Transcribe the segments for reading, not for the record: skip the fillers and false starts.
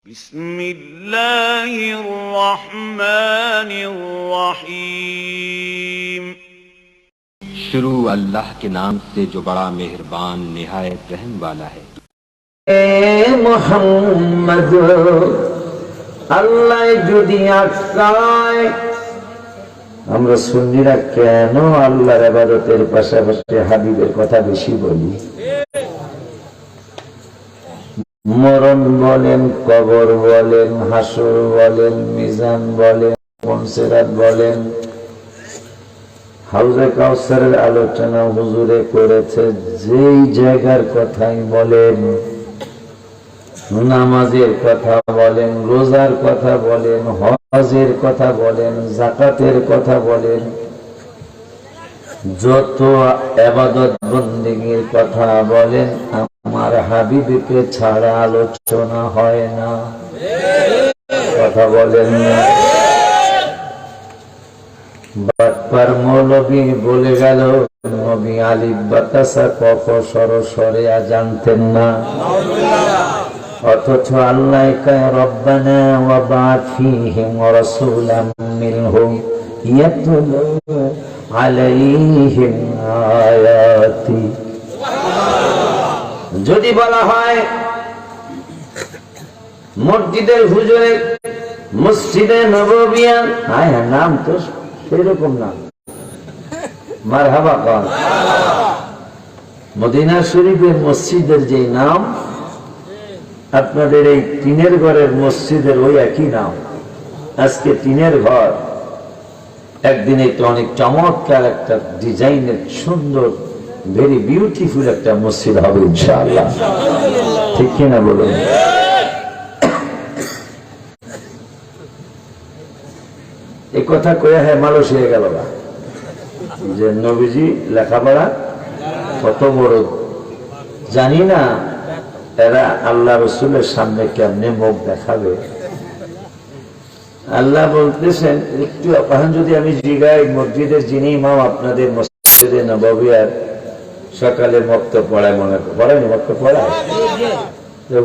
बिस्मिल्लाहिर्रहमानिर्रहीम। शुरू अल्लाह के नाम से जो बड़ा मेहरबान निहायत रहम वाला है। মোহাম্মদ আল্লাহ যদি আটকায়, আমরা সুন্নিরা কেন আল্লাহর ইবাদতের পাশাপাশি হাবিবের কথা বেশি বলি? মরণ বলেন, কবর বলেন, হাসর বলেন, মিজান বলেন, পঞ্চরাত বলেন, হাউজে কাউসারের আলোচনা হুজুরে করেছে, যেই জায়গার কথাই বলেন, নামাজের কথা বলেন, রোজার কথা বলেন, হজের কথা বলেন, যাকাতের কথা বলেন, যত ইবাদত বন্দেগীর কথা বলেন, আমার হাবিবকে ছাড়া আলোচনা হয় না। কথা বলেন না? বাটপার মৌলবী বলে গেল নবী আলিফ বাতাসা কফ সরসরে জানতেন না, অথচ আল্লাহ কয় রব্বানা ওয়া বা'থ ফীহিম রাসূলাম মিনহুম ইয়াতলু আলাইহিম আয়াতি। যদি বলা হয় মসজিদের হুজুরে মসজিদে নববিয়া, নাম তো সেরকম নাম, মারহাবা কর। মদিনা শরীফের মসজিদের যে নাম, আপনাদের এই টিনের ঘরের মসজিদের ওই একই নাম। আজকে টিনের ঘর, একদিন তো অনেক চমৎকার একটা ডিজাইনের সুন্দর ভেরি বিউটিফুল একটা মসজিদ হবে ইনশাআল্লাহ, ঠিক কিনা বলুন? এই কথা কয়ে মানুষ হয়ে গেল না যে নবীজি লেখাপড়া কত বড় জানি না, এরা আল্লাহ রসুলের সামনে কেমনে মুখ দেখাবে। আল্লাহ বলতেছেন একটু এখন যদি আমি জিগাই, মসজিদের যিনি ইমাম আপনাদের মসজিদে নববিয়ার সকালে মক্তব পড়ায়, মনে পড়ায়নি? মক্তব পড়ায়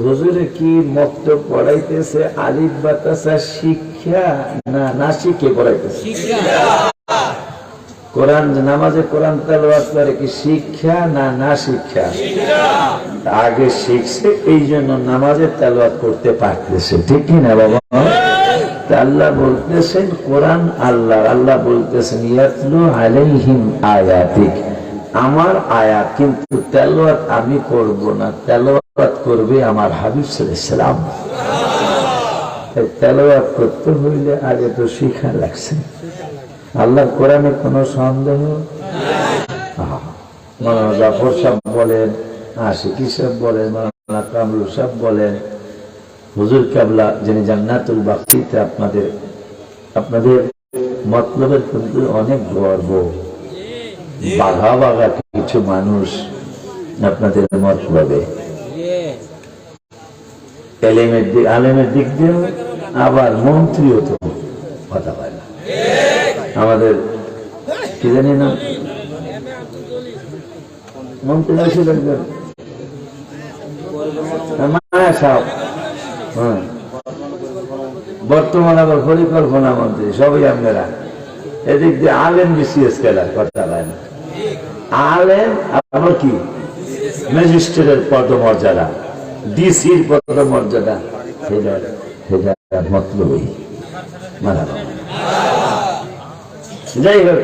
হুজুরে কি মক্তব পড়াইতেছে? আলিফ বাতাসা শিক্ষা না শিখে পড়াইতেছে? কোরআন নামাজে কোরআন তেলাওয়াত করে কি শিক্ষা না শিক্ষা? আগে শিখছে, এই জন্য নামাজে তেলাওয়াত করতে পারতেছে, ঠিক কিনা বাবা? আল্লাহ বলতেছেন কোরআন আল্লাহ বলতেছেন ইয়াতলু আলাইহিম আয়াতিক, আমার আয়াত, কিন্তু তেলাওয়াত আমি করব না, তেলাওয়াত করবে আমার হাবিব সাল্লাল্লাহু আলাইহি সাল্লাম। তেলাওয়াত করতে হইলে আগে তো শিখা লাগছে। আল্লাহর কোরআনে কোনো সন্দেহ? মাওলানা জাফর সাহেব বলেন, আশিকি সাহেব বলেন, মাওলানা কামরুল সাহেব বলেন, হুজুর কেবলা যিনি জান্নাতুল বাকিতে আপনাদের মতলবের কিন্তু অনেক গর্ব, বাঘা বাঘা কিছু মানুষ আপনাদের মতলবে আলেমের দিক দিয়েও, আবার মন্ত্রীও তো কথা পায় না। আমাদের কি জানি না মন্ত্রী বর্তমান আবার পরিকল্পনা মন্ত্রী, সবই আপনারা। এদিক দিয়ে আলেম বিসিএস খেলার কথা পায় না। আলেম আবার কি ম্যাজিস্ট্রেটের পদমর্যাদা, ডিসির পদমর্যাদা, মতলবই মানা। যাই হোক,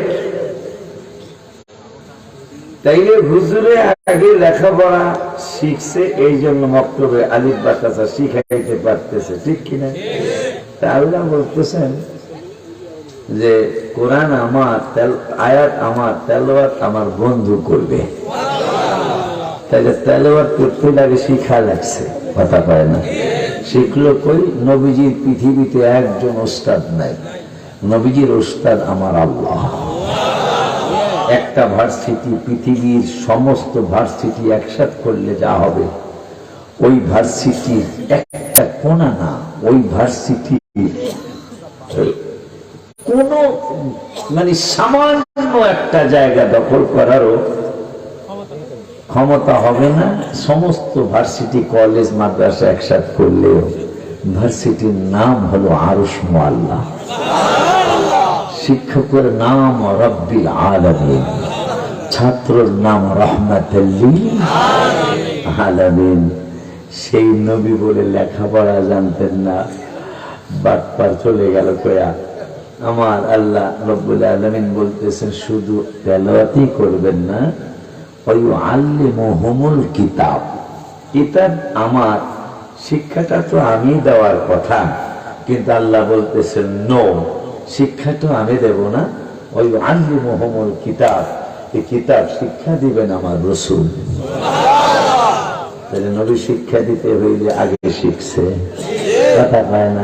তাইলে হুজুরে আগে লেখাপড়া শিখছে, এই জন্য মক্তবে আলিফ বাতাসা শিখাইতে পারতেছে, ঠিক কিনা? তা আল্লাহ বলতেছেন যে কোরআন আমার, আয়াত আমার, তেলাওয়াত আমার বন্ধু করবে। তাহলে তেলাওয়াত করতে লাগে শিখা লাগছে, কথা পায় না। শিখলো কই? নবীজির পৃথিবীতে একজন ওস্তাদ নাই, নবীজির ওস্তাদ আমার আল্লাহ। একটা ভার্সিটি, পৃথিবীর সমস্ত ভার্সিটি একসাথ করলে যা হবে, ওই ভার্সিটির একটা কোণা না, ওই ভার্সিটি কোন সামান্য একটা জায়গা দখল করারও ক্ষমতা হবে না। সমস্ত ভার্সিটি কলেজ মাদ্রাসা একসাথে করলেও ভার্সিটির নাম হলো আরশ মুআল্লা, শিক্ষকের নাম রব্বিল আলামিন, ছাত্রর নাম রাহমাতুল লিল আলামিন। সেই নবী বলে লেখাপড়া জানতেন না, বাটপার চলে গেল কয়া। আমার আল্লাহ রব্বুল আলামিন বলতেছেন শুধু তেলাওয়াতই করবেন না, ওয়ায়ুআল্লিমুহুমুল কিতাব, কিতাব আমার, শিক্ষাটা তো আমি দেওয়ার কথা, কিন্তু আল্লাহ বলতেছেন নো, শিক্ষা তো আমি দেব না, ওয়ায়ুআল্লিমুহুমুল কিতাব, এই কিতাব শিক্ষা দিবেন আমার রাসূল। তাহলে নবী শিক্ষা দিতে হইলে আগে শিখছে, কথা পায় না।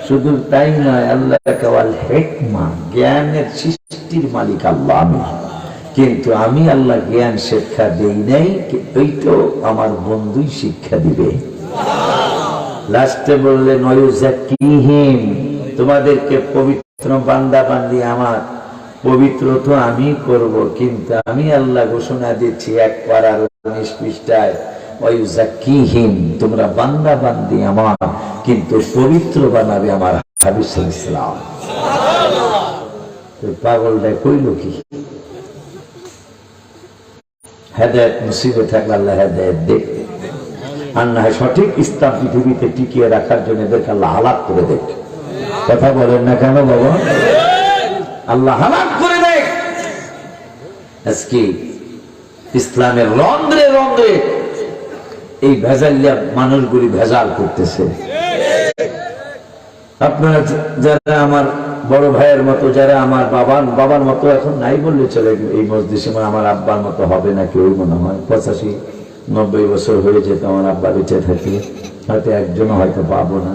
শুধু তাই নয়, আল্লাহ কাওয়াল হিকমা, জ্ঞানের সৃষ্টির মালিক আল্লাহ আমি, কিন্তু আমি আল্লাহ জ্ঞান শিক্ষা দেই নাই, ওইটাও আমার বন্ধুই শিক্ষা দিবে। লাস্টে বললেন ওয়ায়ুযাক্কিহিম, তোমাদেরকে পবিত্র বান্দা বান্দি আমার, পবিত্র তো আমি করব, কিন্তু আমি আল্লাহ ঘোষণা দিচ্ছি এক পারার 19 পৃষ্ঠায়, ওয়ায়ুযাক্কিহিম, তোমরা বান্দা বান্দি আমার, কিন্তু পবিত্র বানাবে আমার হাবিব সাল্লাল্লাহু আলাইহি ওয়াসাল্লাম। পাগলটা কইল কি? হেদায়েত নসিবে থাকলে আল্লাহ হেদায়েত দেখ, আর না সঠিক ইসলাম পৃথিবীতে টিকিয়ে রাখার জন্য এদেরকে আল্লাহ হালাক করে দেখ। কথা বলেন না কেন বাবা? আল্লাহ হালাক করে দেখ। আজকে ইসলামের রন্ধ্রে রন্ধ্রে এই ভেজালিয়া মানুষগুলি ভেজাল করতেছে। আপনারা যারা আমার বড় ভাইয়ের মতো, যারা আমার বাবার মতো এখন নাই বললে চলে, এই মসজিদে আমার আব্বার মতো হবে না কেউ, মনে হয় 85-90 বছর হয়ে যেত আমার আব্বা বেঁচে থাকে, হয়তো একজনও হয়তো পাবো না,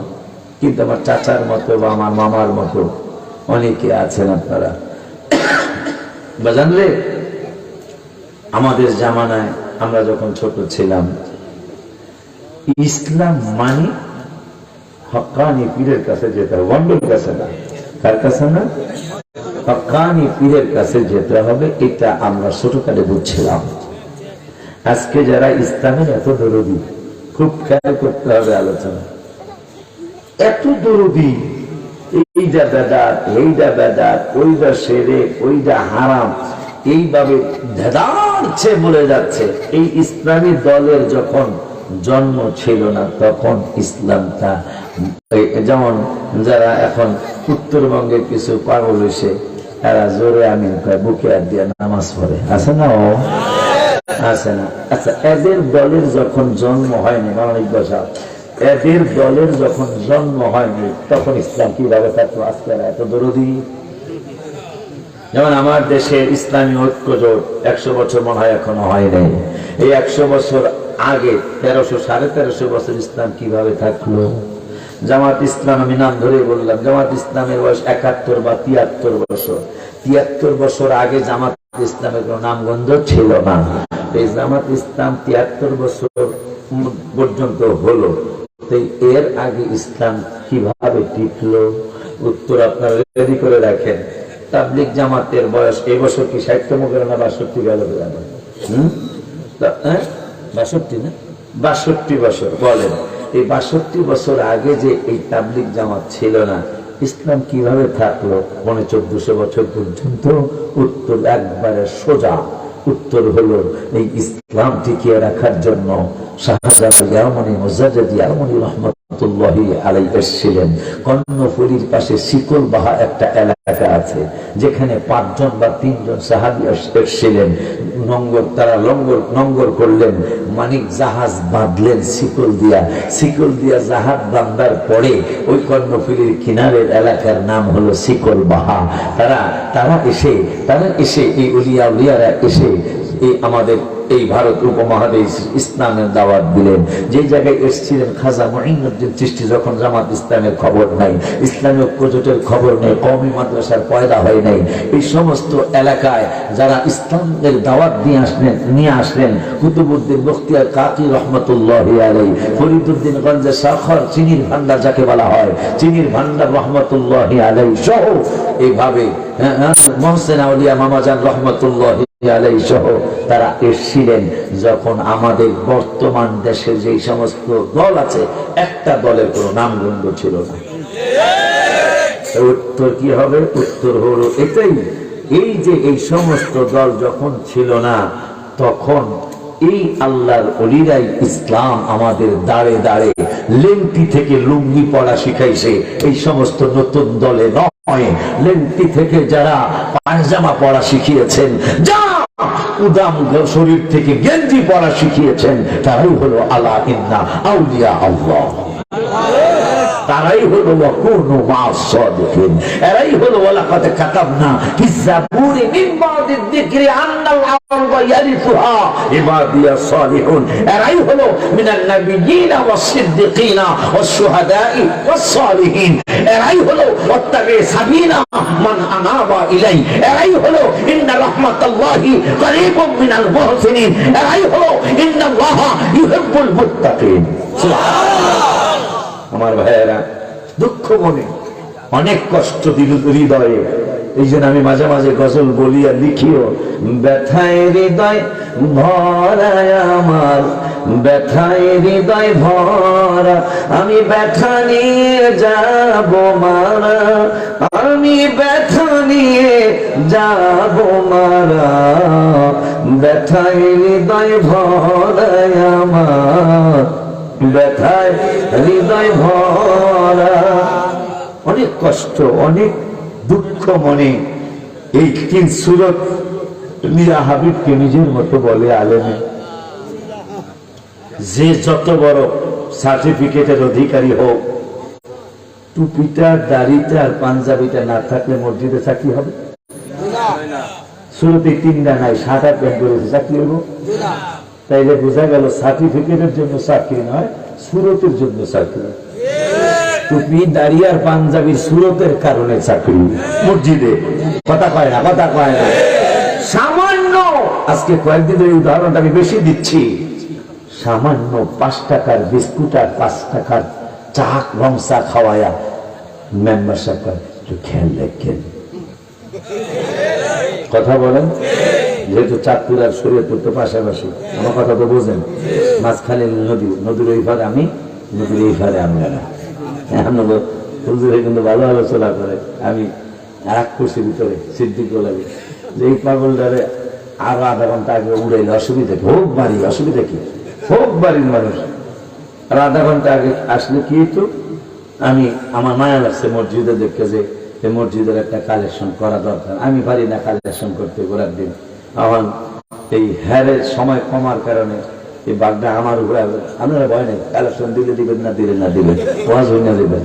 কিন্তু আমার চাচার মতো বা আমার মামার মতো অনেকে আছেন আপনারা। জানলে আমাদের জামানায় আমরা যখন ছোট ছিলাম, ইসলাম মানে হক্কানি পীরের কাছে যেতে হবে, বন্ডের কাছে না। কার কাছে না? হক্কানি পীরের কাছে যেতে হবে, এটা আমরা ছোটকালে বুঝছিলাম। আজকে যারা ইসলামের এত দরদি, খুব খেয়াল করতে হবে আলোচনা, এত দরদি, এইটা বেদাত, এইটা বেদাত, ওইটা শিরক, ওইটা হারাম, এইভাবে ভেদাচ্ছে বলে যাচ্ছে। এই ইসলামী দলের যখন জন্ম ছিল না, তখন ইসলামটা, যেমন যারা এখন উত্তরবঙ্গের কিছু পাগল হয়েছে, এরা জোরে আমিন কয়, বুকে হাত দিয়ে নামাজ পড়ে, আছে না? ও আছে না? আচ্ছা, এদের দলের যখন জন্ম হয়নি, মানবিক বসা, এদের দলের যখন জন্ম হয়নি, তখন ইসলাম কিভাবে থাকতো? আজকে এত দরদি। যেমন আমার দেশে ইসলামী ঐক্য জোট 100 বছর মনে হয় এখনো হয় নাই। এই 100 বছর আগে 1300-1350 বছর ইসলাম কিভাবে থাকলো? জামাত ইসলাম, আমি নাম ধরে বললাম, জামাত ইসলামের বয়স 71 বা 73 বছর। 73 বছর আগে জামাত ইসলামের কোন নামগন্ধ ছিল না। এই জামাত ইসলাম 73 বছর পর্যন্ত হলো, এর আগে ইসলাম কিভাবে টিকলো? উত্তর আপনারা রেডি করে রাখেন। তাবলিগ জামাতের বয়স এই বছর কি 60তম গেল না 62 গেল? 62 না 62 বছর। বলেন, এই 62 বছর আগে যে এই তাবলিগ জামাত ছিল না, ইসলাম কিভাবে থাকলো 1400 বছর পর্যন্ত? উত্তর একবারে সোজা। উত্তর হলো, এই ইসলাম টিকিয়ে রাখার জন্য শাহজালাল ইয়ামানি মুজাদ্দিদ ইয়ামানি রাহমাতুল্লাহি আলাইহি এসেছিলেন। কর্ণফুলীর পাশে শিকলবাহা একটা এলাকা আছে, যেখানে 5 জন বা 3 জন সাহাবী এসেছিলেন। তারা লঙ্গর করলেন, মানিক জাহাজ বাঁধলেন শিকল দিয়া জাহাজ বাঁধার পরে ওই কর্ণফুলীর কিনারের এলাকার নাম হলো শিকলবাহা। তারা এসে এই উলিয়ারা এসে এই আমাদের এই ভারত উপমহাদেশ ইসলামের দাওয়াত দিলেন। যে জায়গায় এসেছিলেন খাজা মুঈনুদ্দিন চিশতি, যখন জামাত ইসলামের খবর নাই, ইসলামী ঐক্য জোটের খবর নেই, কওমি মাদ্রাসার পয়দা হয় নাই, এই সমস্ত এলাকায় যারা ইসলামের দাওয়াত নিয়ে আসলেন কুতুবউদ্দিন বখতিয়ার কাকি রহমতুল্লাহি আলাইহি, ফরিদউদ্দিন গঞ্জে শাখর, চিনির ভান্ডার যাকে বলা হয়, চিনির ভান্ডার রহমতুল্লাহি আলাইহি সহ এইভাবে মহসিন আউলিয়া মামাজান রহমতুল্লাহি আলাইহি সহ তারা এসেছিলেন যখন আমাদের বর্তমান দেশে যে সমস্ত দল আছে একটা দলের কোনো নামগন্ধ ছিল না। উত্তর কি হবে? উত্তর হলো এটাই, এই যে এই সমস্ত দল যখন ছিল না তখন এই আল্লাহর ওলিরাই ইসলাম আমাদের দাঁড়ে দাঁড়ে লেংটি থেকে লুঙ্গি পড়া শিখাইছে। এই সমস্ত নতুন দলে নয়, লেংটি থেকে যারা পায়জামা পড়া শিখিয়েছেন, যা উদাম শরীর থেকে গেঞ্জি পড়া শিখিয়েছেন, তারাই হলো আলা ইন্না আউলিয়া আল্লাহ, তারাই হলো ওয়াকুনু মা'আস সাদিকিন, এরাই হলো ওয়ালাকাদ কাতাবনা ফিজ জাবুরি মিন বা'দিদ যিকরি আন্নাল আরদা ইয়ারিসুহা ইবাদিয়াস সালিহুন, এরাই হলো মিনান নাবিয়্যিনা ওয়াস সিদ্দিকিনা ওয়াস শুহাদাই ওয়াস সালিহিন, এরাই হলো ওয়াত্তাবি সাবিলা মান আনাবা ইলাই, এরাই হলো ইন্না রাহমাতাল্লাহি করিবুম মিনাল মুহসিনিন, এরাই হলো ইন্নাল্লাহা ইউহিব্বুল মুত্তাকিন। সুবহানাল্লাহ। আমার ভাইয়েরা, দুঃখ মনে, অনেক কষ্ট দিল হৃদয়ে, এই জন্য আমি মাঝে মাঝে গজল বলি আর লিখিও, ব্যথায় হৃদয় ভরা আমার, ব্যথায় হৃদয় ভরা, আমি ব্যথা নিয়ে যাব মারা, আমি ব্যথা নিয়ে যাব মারা, ব্যথায় হৃদয় ভরা আমার, ব্যথায় হৃদয় ভরা, অনেক কষ্ট, অনেক দুঃখ মনে। এই তিন সুরত মিয়া হাবিবকে নিজের মতো বলে আলেমে, যে যত বড় সার্টিফিকেটের অধিকারী হোক, টুপিটা দাড়িটা আর পাঞ্জাবিটা না থাকলে মসজিদে চাকরি হবে? সুরতে তিনটা নাই, 7-8 প্যান্ট করেছে, চাকরি হবো? তাইলে বোঝা গেল সার্টিফিকেটের জন্য চাকরি নয়, সুরতের জন্য চাকরি। টুপি দাড়ি আর পাঞ্জাবির সুরতের কারণে চাকরি মসজিদে। কথা কয় না, কথা কয় না। সামান্য আজকে কয়েকদিন এই উদাহরণটা আমি বেশি দিচ্ছি, সামান্য 5 টাকার বিস্কুট আর 5 টাকার চা, রং চা খাওয়ায়া মেম্বার সাহেব একটু খেয়াল রাখেন। কথা বলেন, যেহেতু চাঁদপুর আর শরীয়তপুর তো পাশাপাশি, আমার কথা তো বোঝেন, মাঝখানে নদী, নদীর ওই পারে আমি, নদীর এই পারে আপনারা। হুজুরে কিন্তু ভালো আলোচনা করে, আমি রাগ করছি ভিতরে, সিদ্দিক লাগে যে এই পাগলটারে আরো আধা ঘন্টা আগে উড়াইলে অসুবিধা কি? হোক বাড়ি, অসুবিধা কি? হোক বাড়ির মানুষ, আর আধা ঘন্টা আগে আসলে কি হতো? আমি, আমার মায়া লাগছে মসজিদে দেখে যে এই মসজিদের একটা কালেকশন করা দরকার, আমি পারি না কালেকশন করতে ঘোরার দিন। আমার এই হ্যারের সময় কমার কারণে এই বাগটা আমার উপরে, আপনারা ভয় নেই, কালেকশন দিলে দিবেন, না দিলে না দিবেন, ওয়াজ হই না দিবেন,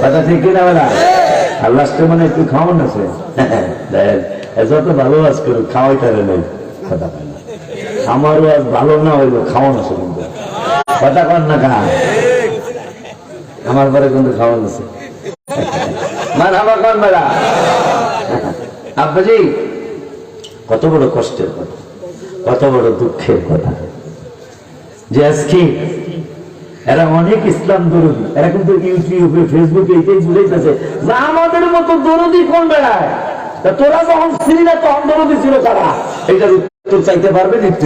কথা ঠিক কিনা বেলা? আর লাস্টে মানে একটু খাওয়ান আছে, দেখেন যত ভালো ওয়াজ করুক খাওয়াই তারে নেই, কথা পায় না। আমার ওয়াজ ভালো না হইলো খাওয়ান আছে, কিন্তু কথা কন না খা, আমার পরে কিন্তু খাওয়ান আছে। মারহাবা কন বেলা। আব্বাজি, কত বড় কষ্টের কথা, কত বড় দুঃখের কথা যে আজকে এরা অনেক ইসলাম দরদি, এরা কিন্তু ইউটিউবে ফেসবুকে এইটাই বুঝাইতেছে যে আমাদের মতো দরদি কোন বেড়ায়, তোরা যখন ছিলি না তখন দরদি ছিল কারা? এইটার উত্তর চাইতে পারবে নিত্য,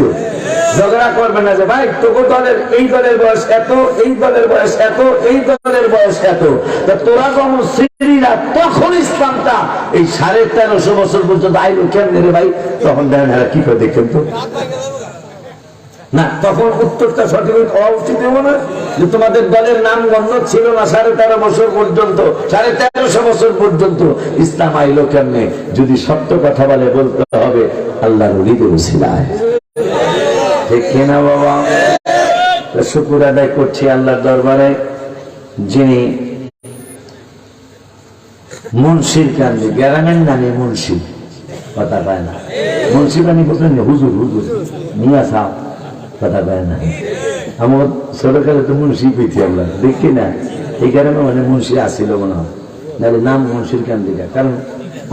ঝগড়া করবে না যে ভাই তোর দলের এই দলের বয়স এত, এই দলের বয়স এত, এই দলের বয়স এত, তোরা যখন ছিলি না তখন ইসলামটা এই 1350 বছর পর্যন্ত আইলো কেমনে রে ভাই? তখন দেখেন এরা কি করে, দেখেন তো না, তখন উত্তরটা সঠিক হওয়া উচিত হবে না যে তোমাদের দলের নাম গণ্য ছিল না 13.5 বছর পর্যন্ত, 1350 বছর পর্যন্ত ইসলাম আইলো কেমনে? যদি সত্য কথা বলে বলতে হবে আল্লাহর ওলিদের উসিলায়, ঠিক কিনা বাবা? শুকর আদায় করছি আল্লাহর দরবারে, যিনি মুন্সির কান্দি, গ্রামের নামে মুন্সি, কথা পায় না, মুন্সি বানি বলতেন হুজুর, হুজুর নিয়া সাহ, কথা পায় না। আমার ছোটকালে তো মুন্সি পেয়েছি আমরা, দেখি না, এই কারণে মানে মুন্সি আসছিল মনে হয়, নাহলে নাম মুন্সির কান্দিকা, কারণ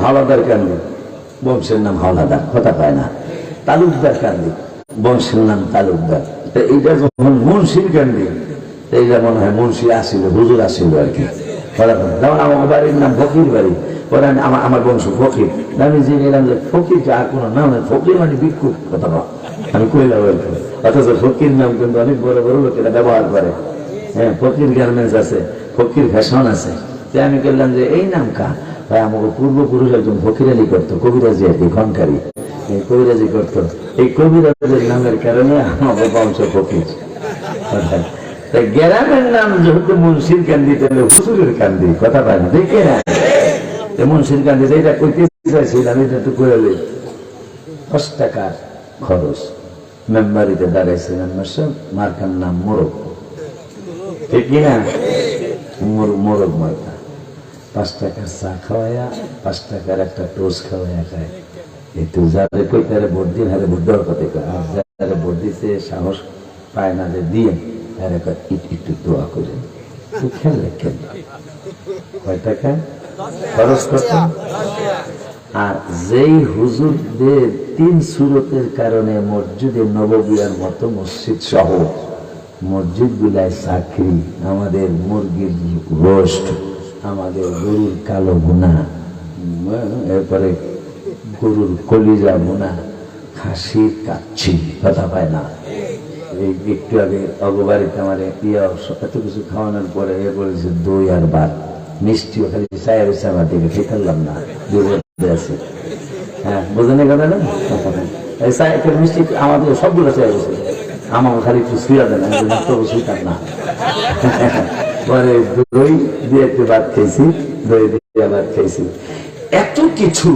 হাওলাদার কান্দি, বংশের নাম হাওলাদার, কথা পায় না। তালুকদার কান্দি, বংশের নাম তালুকদার, এইটা যখন মুন্সির কান্দি, এইটা মনে হয় মুন্সি আসিল, হুজুর আসিল আর কি। যেমন আমার বাড়ির নাম ফকির বাড়ি, পরে আমার বংশ ফকির, আমি জেনে এলাম যে ফকির আর কোনো নাম নেই, ফকির মানে ভিক্ষুক কথা না, আমি কইলাম অথচ ফকির নাম কিন্তু অনেক বড় বড় লোকেরা ব্যবহার করে। হ্যাঁ, ফকির গার্মেন্টস আছে, ফকির ফ্যাশন আছে। তাই আমি বললাম যে এই নাম কা ভাই, আমাকে পূর্বপুরুষ একজন ফকিরালি করতো, কবিরাজি আর কি, ঘনকারী কবিরাজি করতো। এই কবিরাজের নামের কারণে আমাকে বংশ ফকির। গ্রামের নাম যেহেতু মুন্সির কান্দি, তাহলে হুজুরের কান্দি, কথা পায় না, দেখে না মুন্সির কান্দি। এটা কইতে চাইছিলাম, এটা তো করে 10 টাকার খরচ। মেম্বারিতে দাঁড়াইছে মেম্বার সাহেব, মার্কার নাম মোরগ, ঠিক কিনা? মোরগ মার্কা। 5 টাকার চা খাওয়াইয়া, 5 টাকার একটা টোস্ট খাওয়াইয়া খায়। একটু যাদের কই তারে ভোট দিন, হারে ভোট দেওয়ার কথা কয়। আর যারা ভোট দিতে সাহস পায় না যে দিয়ে, হারে একটু দোয়া করে খেলে খেলে। কয় টাকা খরচ করতে? আর যেই হুজুরদের 3 সুরতের কারণে মসজিদে নববীর মতো মসজিদ সহ মসজিদ গুলায় চাকরি, আমাদের মুরগির রোস্ট, আমাদের গরুর কালো ভুনা, এরপরে গরুর কলিজা ভুনা, খাসির কাচ্ছি, কথা পায় না। এই একটু আগে অগবাড়িতে আমার এত কিছু খাওয়ানোর পরে এ বলেছে দই আর ভাত, মিষ্টিও খালি চায়ের হচ্ছে, আমার দিকে খেতাম না, আছে। হ্যাঁ, বোঝেন কথা না? এই চায়ের মিষ্টি আমাদের সবগুলো চাই গেছে, আমাকে খালি একটু শুয়ে দেন, তবু শুইতাম না। পরে দই দিয়ে একটু ভাত খেয়েছি, দই দিয়ে ভাত খেয়েছি। এত কিছু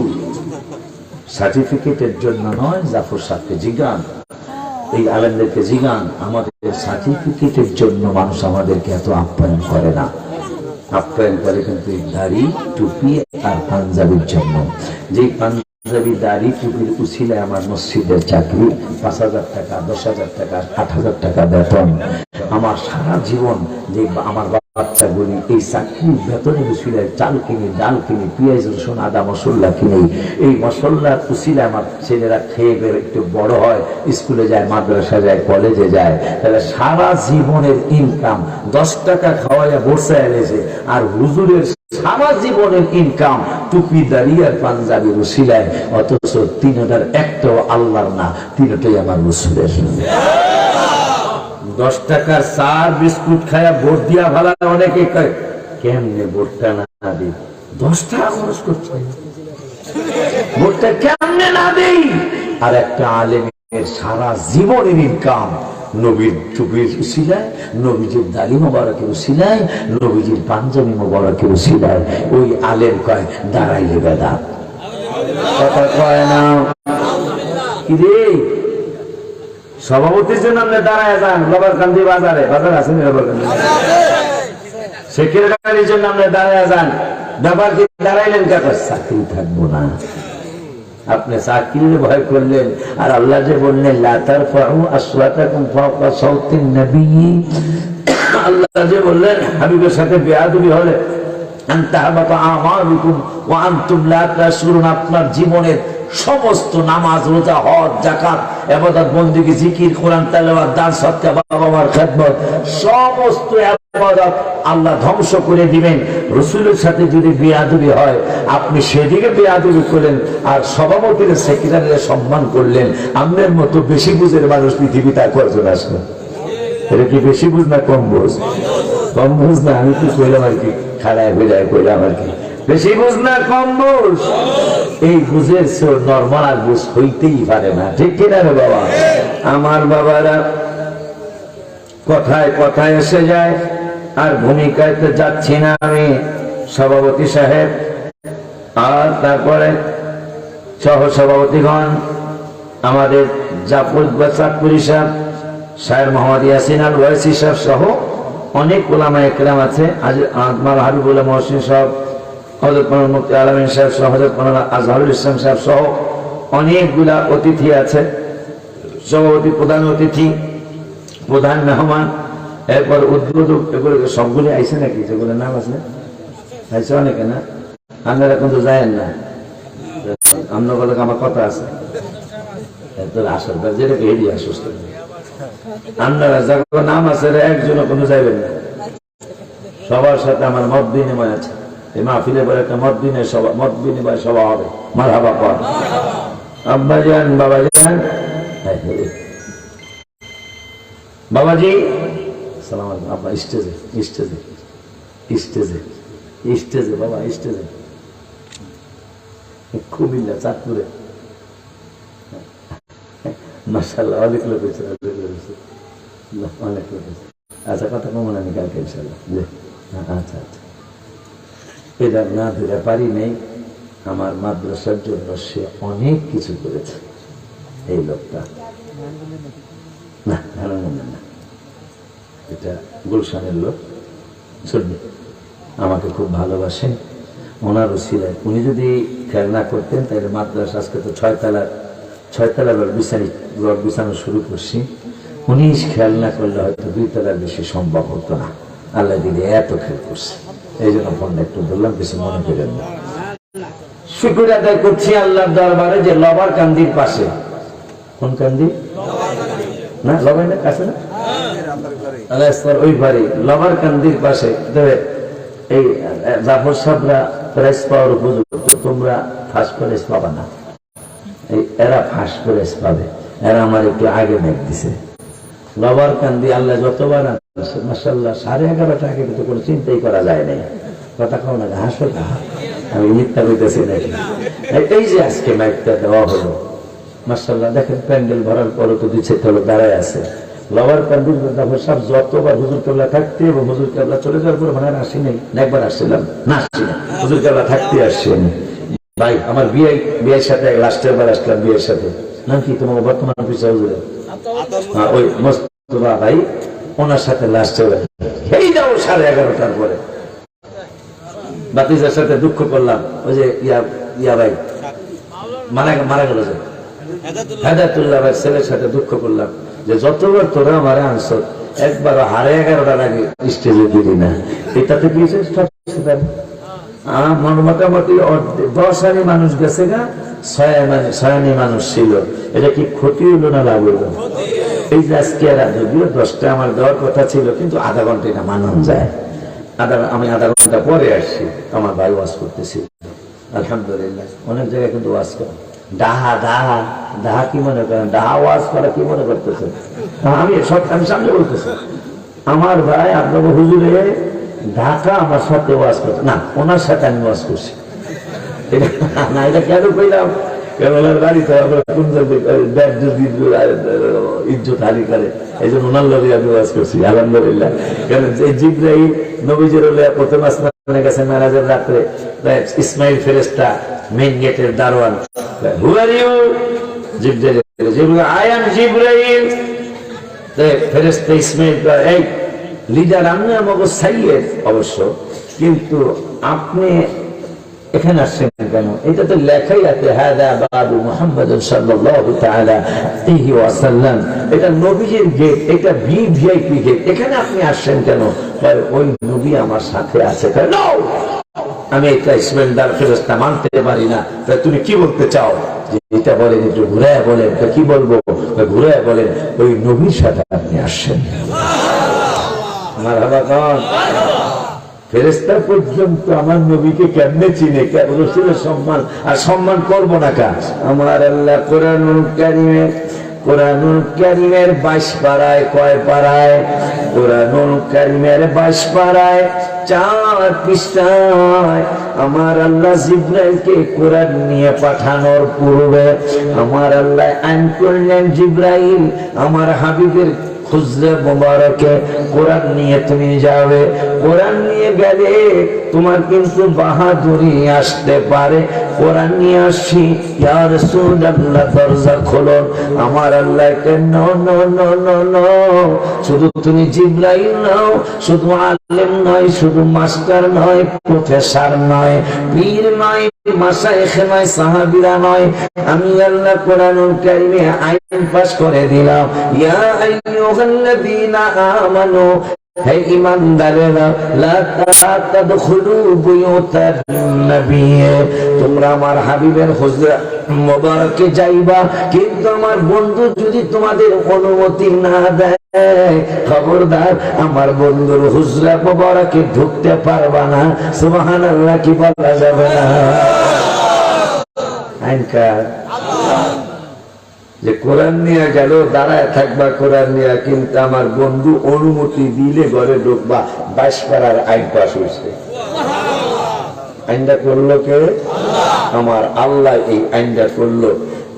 সার্টিফিকেটের জন্য নয়। জাফর সাহেবকে জিজ্ঞান, এই আলেমদেরকে জিজ্ঞান, আমাদের সার্টিফিকেটের জন্য মানুষ আমাদেরকে এত আপ্যায়ন করে না। আপ্যায়ন করে কিন্তু দাড়ি, টুপি আর পাঞ্জাবির জন্য। যে পাঞ্জাবি, দাড়ি, টুপির উছিলায় আমার মসজিদের চাকরি, 5,000 টাকা, 10,000 টাকা, 8,000 টাকা বেতন। আমার সারা জীবন যে আমার বাচ্চাগুলি এই চাকরির বেতনের উছিলায় চাল কিনি, ডাল কিনি, পেঁয়াজ, রসুন, আদা, মশলা কিনি। এই মশলার উছিলায় আমার ছেলেরা খেয়ে বের একটু বড় হয়, স্কুলে যায়, মাদ্রাসা যায়, কলেজে যায়। তাহলে সারা জীবনের ইনকাম 10 টাকা খাওয়াইয়া বর্ষায় এনেছে। আর হুজুরের সারা জীবনের ইনকাম টুপি, দাড়ি আর পাঞ্জাবির উছিলায়, অথচ 3টার একটাও আল্লাহর না, 3টাই আমার রসুলের। 10 টাকার চার বিস্কুট খায়া ভোট দিয়া ভালা, অনেকে কয় কেমনে ভোটটা না দিই, 10 টাকা খরচ করছে, ভোটটা কেমনে না দিই। আর একটা আলেমের সারা জীবনের ইনকাম নবীর টুপির উছিলায়, নবীজির দাড়ি মোবারকের উছিলায়, নবীজির পাঞ্জাবি মোবারকের উছিলায়। ওই আলেম কয় দাঁড়াইলে বেদাত, কথা কয় না। কি রে, সভাপতির জন্য আপনি দাঁড়ায় যান লবারকান্দি বাজারে, বাজার আছেন লবারকান্দি, সেক্রেটারির জন্য আপনি দাঁড়ায় যান, ব্যাপার কি দাঁড়াইলেন কাকা? চাকরি থাকবো না। আপনি চাকরির ভয় করলেন, আর আল্লাহ যে বললেন লা তারফাউ আসওয়াতাকুম ফাওকা সাওতিন নবী, আল্লাহ যে বললেন হাবিবের সাথে বেয়াদবি হলে আনতাহাবাতা আমালুকুম ওয়া আনতুম লা তাশউরুন, আপনার জীবনের সমস্ত নামাজ, রোজা, হজ, যাকাত, ইবাদত, বন্দেগী, জিকির, কোরআন তেলাওয়াত, দান, সদকা, বাবা মার খেদমত, সমস্ত ইবাদত আল্লাহ ধ্বংস করে দিবেন। রাসূলের সাথে যদি বেয়াদবি হয়, আপনি সেদিকে বেয়াদবি করলেন, আর সভাপতির, সেক্রেটারির সম্মান করলেন। আপনার মতো বেশি বুঝের মানুষ পৃথিবীতে আর কয়জন আসবে? এটা কি বেশি বুঝ না কম বুঝ? কম বুঝ না, আমি কি কইলাম আর কি, খাড়ায় বেড়ায় কইলাম আর কি, বেশি বুঝ না কম বুঝ। এই বুঝের নরমাল আর বুঝ হইতেই পারে না, ঠিক কিনা রে বাবা? আমার বাবারা কথায় কথায় এসে যায়, আর ভূমিকায় তো যাচ্ছি না আমি। সভাপতি সাহেব, আর তারপরে সহ সভাপতিগণ, আমাদের জাফর চাঁদপুরি সাহেব, শায়ের মোহাম্মদ ইয়াসিন আল ওয়াইসি সাহেব সহ অনেক উলামা একরাম আছে। আজ আমার হাবিবুল্লাহ মহসিন সাহেব, হযরত মাওলানা মুফতি আলামিন সাহেব সহ, হযরত মাওলানা আজহারুল ইসলাম সাহেব সহ অনেকগুলা অতিথি আছে। সভাপতি, প্রধান অতিথি, প্রধান মেহমান, এরপর উদ্বোধক, এগুলো সবগুলি আইসে নাকি? যেগুলো নাম আছে আইসে অনেকে না, আপনারা কিন্তু যায়েন না। আপনার বলে আমার কথা আছে, আসল যেটাকে হেডি আসুস্ত, আপনারা যার নাম আছে একজনও কোনো যাইবেন না। সবার সাথে আমার মত বিনিময় আছে। এই মাহফিলে পরে একটা মত বিনিময় সভা হবে। মারহাবা কর আব্বাজান বাবাজান। বাবাজি সালাম আলাইকুম। আব্বা স্টেজে স্টেজে স্টেজে স্টেজে বাবা স্টেজে কুমিল্লা চাঁদপুরে মাশাআল্লাহ অনেক লোক হয়েছে অনেক লোক হয়েছে। আচ্ছা কথা কমন আমি কালকে ইনশাআল্লাহ। আচ্ছা আচ্ছা এটা না দিতে পারি নেই। আমার মাদ্রাসার জন্য সে অনেক কিছু করেছে এই লোকটা। না না এটা গুলশানের লোক শুনবে আমাকে খুব ভালোবাসেন। ওনার উসিলায় উনি যদি খেয়াল না করতেন তাহলে মাদ্রাসা আজকে তো ছয়তলা রড বিছানো শুরু করছি। উনি খেয়াল না করলে হয়তো 2 তলার বেশি সম্ভব হতো না। আল্লাহ দিদি এত খেয়াল করছে, এই জন্য ফোনটা একটু বললাম, কিছু মনে করেন না। শুকর আদায় করছি আল্লাহর দরবারে যে লবার কান্দির পাশে, কোন কান্দি না লবাই না কাছে না ওই বাড়ি লবার কান্দির পাশে এই জাফর সাহেবরা প্রাইজ পাওয়ার উপযুক্ত, তোমরা ফার্স্ট প্রাইজ পাবা না, এরা ফার্স্ট প্রাইজ পাবে। এরা আমার একটু আগে মেঘ দিছে। লবার কান্দি আল্লাহ যতবার মাশাআল্লাহ 11:30 আগে কিন্তু কোনো চিন্তাই করা যায় নাই। কথা কও না, হাসো না, আমি মিথ্যা কইতেছি নাকি? এই যে আজকে মাইকটা দেওয়া হলো মাশাআল্লাহ, দেখেন প্যান্ডেল ভরার পরও তো 2-4 লোক দাঁড়ায় আছে। লবার কান্দির সব যতবার হুজুর কেবলা থাকতে এবং হুজুর কেবলা চলে যাওয়ার পরে মানে আসি নাই, একবার আসছিলাম না, আসছি না, হুজুর কেবলা থাকতে আসছি আমি। ভাই আমার বিয়ের সাথে লাস্টের বার আসলাম, বিয়ের সাথে নাম কি তোমার বর্তমান পিছা হুজুরের? ওই মোস্তফা ভাই, ওনার সাথে লাস্টের বার এই যাও 11:30 পরে বাতিজার সাথে দুঃখ করলাম। ওই যে ইয়া ভাই মারা গেল, যে হেদায়তুল্লাহ ভাই ছেলের সাথে দুঃখ করলাম যে যতবার তোরা আমারে আনছ একবার 11:30 আগে স্টেজে দিলি না। এটাতে কি মোটামুটি 10 আনি মানুষ গেছে গা, 6 আনি মানুষ ছিল। এটা কি ক্ষতি হইলো না লাভ হইলো? এই যে আজকে যদিও 10টা আমার দেওয়ার কথা ছিল, কিন্তু আধা ঘন্টা এটা মানান যায়। আমি আধা ঘন্টা পরে আসছি, আমার ভাই ওয়াজ করতেছি আলহামদুলিল্লাহ। অনেক জায়গায় কিন্তু ওয়াজ করে ডাহা কি মনে করেন? ডাহা ওয়াজ করা কি মনে করতেছেন? আমি সামনে বলতেছি, আমার ভাই আপনার হুজুরে ঢাকা আমার সাথে ওয়াজ করতে না, ওনার সাথে আমি ওয়াজ করছি না। এটা কেন কইলাম? কেরলার বাড়িতে ইজ্জত হারি করে, এই জন্য ওনার লগে আমি ওয়াজ করছি আলহামদুলিল্লাহ। কারণ এই জিবরাইল নবীজির প্রথম আসমানে গেছে মেরাজের রাত্রে, ইসমাইল ফেরেশতা মেইন গেটের দারোয়ান, who are you? Jibrail, I am Jibrail. ফেরেশতা ইসমাইল, এই লিডার আমি আমাকে সাইয়েদ অবশ্য, কিন্তু আপনি এখানে আসছেন কেন? এটা তো লেখাই আছে হাদা বাবু মুহাম্মদ সাল্লাল্লাহু তাআলা আলাইহি ওয়াসাল্লাম, এটা নবীজির গেট, এটা ভিভিআইপি গেট, এখানে আপনি আসছেন কেন? ওই নবী আমার সাথে আছে। আমি এটা ইসমাইল দার ফেরেশতা মানতে পারি না। তুমি কি বলতে চাও? এটা বলেন, একটু ঘুরায় বলেন। কি বলবো? ঘুরায় বলেন ওই নবীর সাথে আপনি আসছেন। মারহাবা কোন ফেরেশতা পর্যন্ত আমার নবীকে কেমনে চিনে? রসূলের সম্মান আর সম্মান করবো না কাজ? আমার আল্লাহ কোরআনুল কারীমের 22 পারায়, কয় পারায়? কোরআনুল কারীমের 22 পারায় 4 পৃষ্ঠায় আমার আল্লাহ জিবরাইলকে কোরআন নিয়ে পাঠানোর পূর্বে আমার আল্লাহ আইন করলেন, জিবরাইল আমার হাবিবের খুজরে মোবারকে কোরআন নিয়ে তুমি যাবে। কোরআন নিয়ে গেলে তোমার কিন্তু বাহাদুরি আসতে পারে। কোরআন নিয়ে আসি, ইয়া রাসূলুল্লাহ দরজা খোলন। আমার আল্লাহ no no no no no, শুধু তুমি জিবরাইল নাও, শুধু আলেম নয়, শুধু মাস্টার নয়, প্রফেসর নয়, পীর নয়, মাশায়েখ নয়, সাহাবীরা নয়, আমি আল্লাহ কোরআনুল কারীমে আইন পাস করে দিলাম। ইয়া আইয়ুহাল্লাযীনা আমানু হে ঈমানদারেরা, লা তাদখুলু বুয়ুতান নবী, তোমরা আমার হাবিবের হুজরা মোবারকে যাইবা, কিন্তু আমার বন্ধু যদি তোমাদের অনুমতি না দেয়, খবরদার আমার বন্ধুর হুজরা মোবারকে ঢুকতে পারবা না। সুবহানাল্লাহ কি বলা যাবে না? আইনকার যে কোরআন নিয়ে গেল, দাঁড়ায় থাকবা কোরআন নিয়ে, কিন্তু আমার বন্ধু অনুমতি দিলে ঘরে ঢুকবা। 22 পারার আইন পাস হয়েছে। আইনটা করলো কে? আমার আল্লাহ এই আইনটা করলো।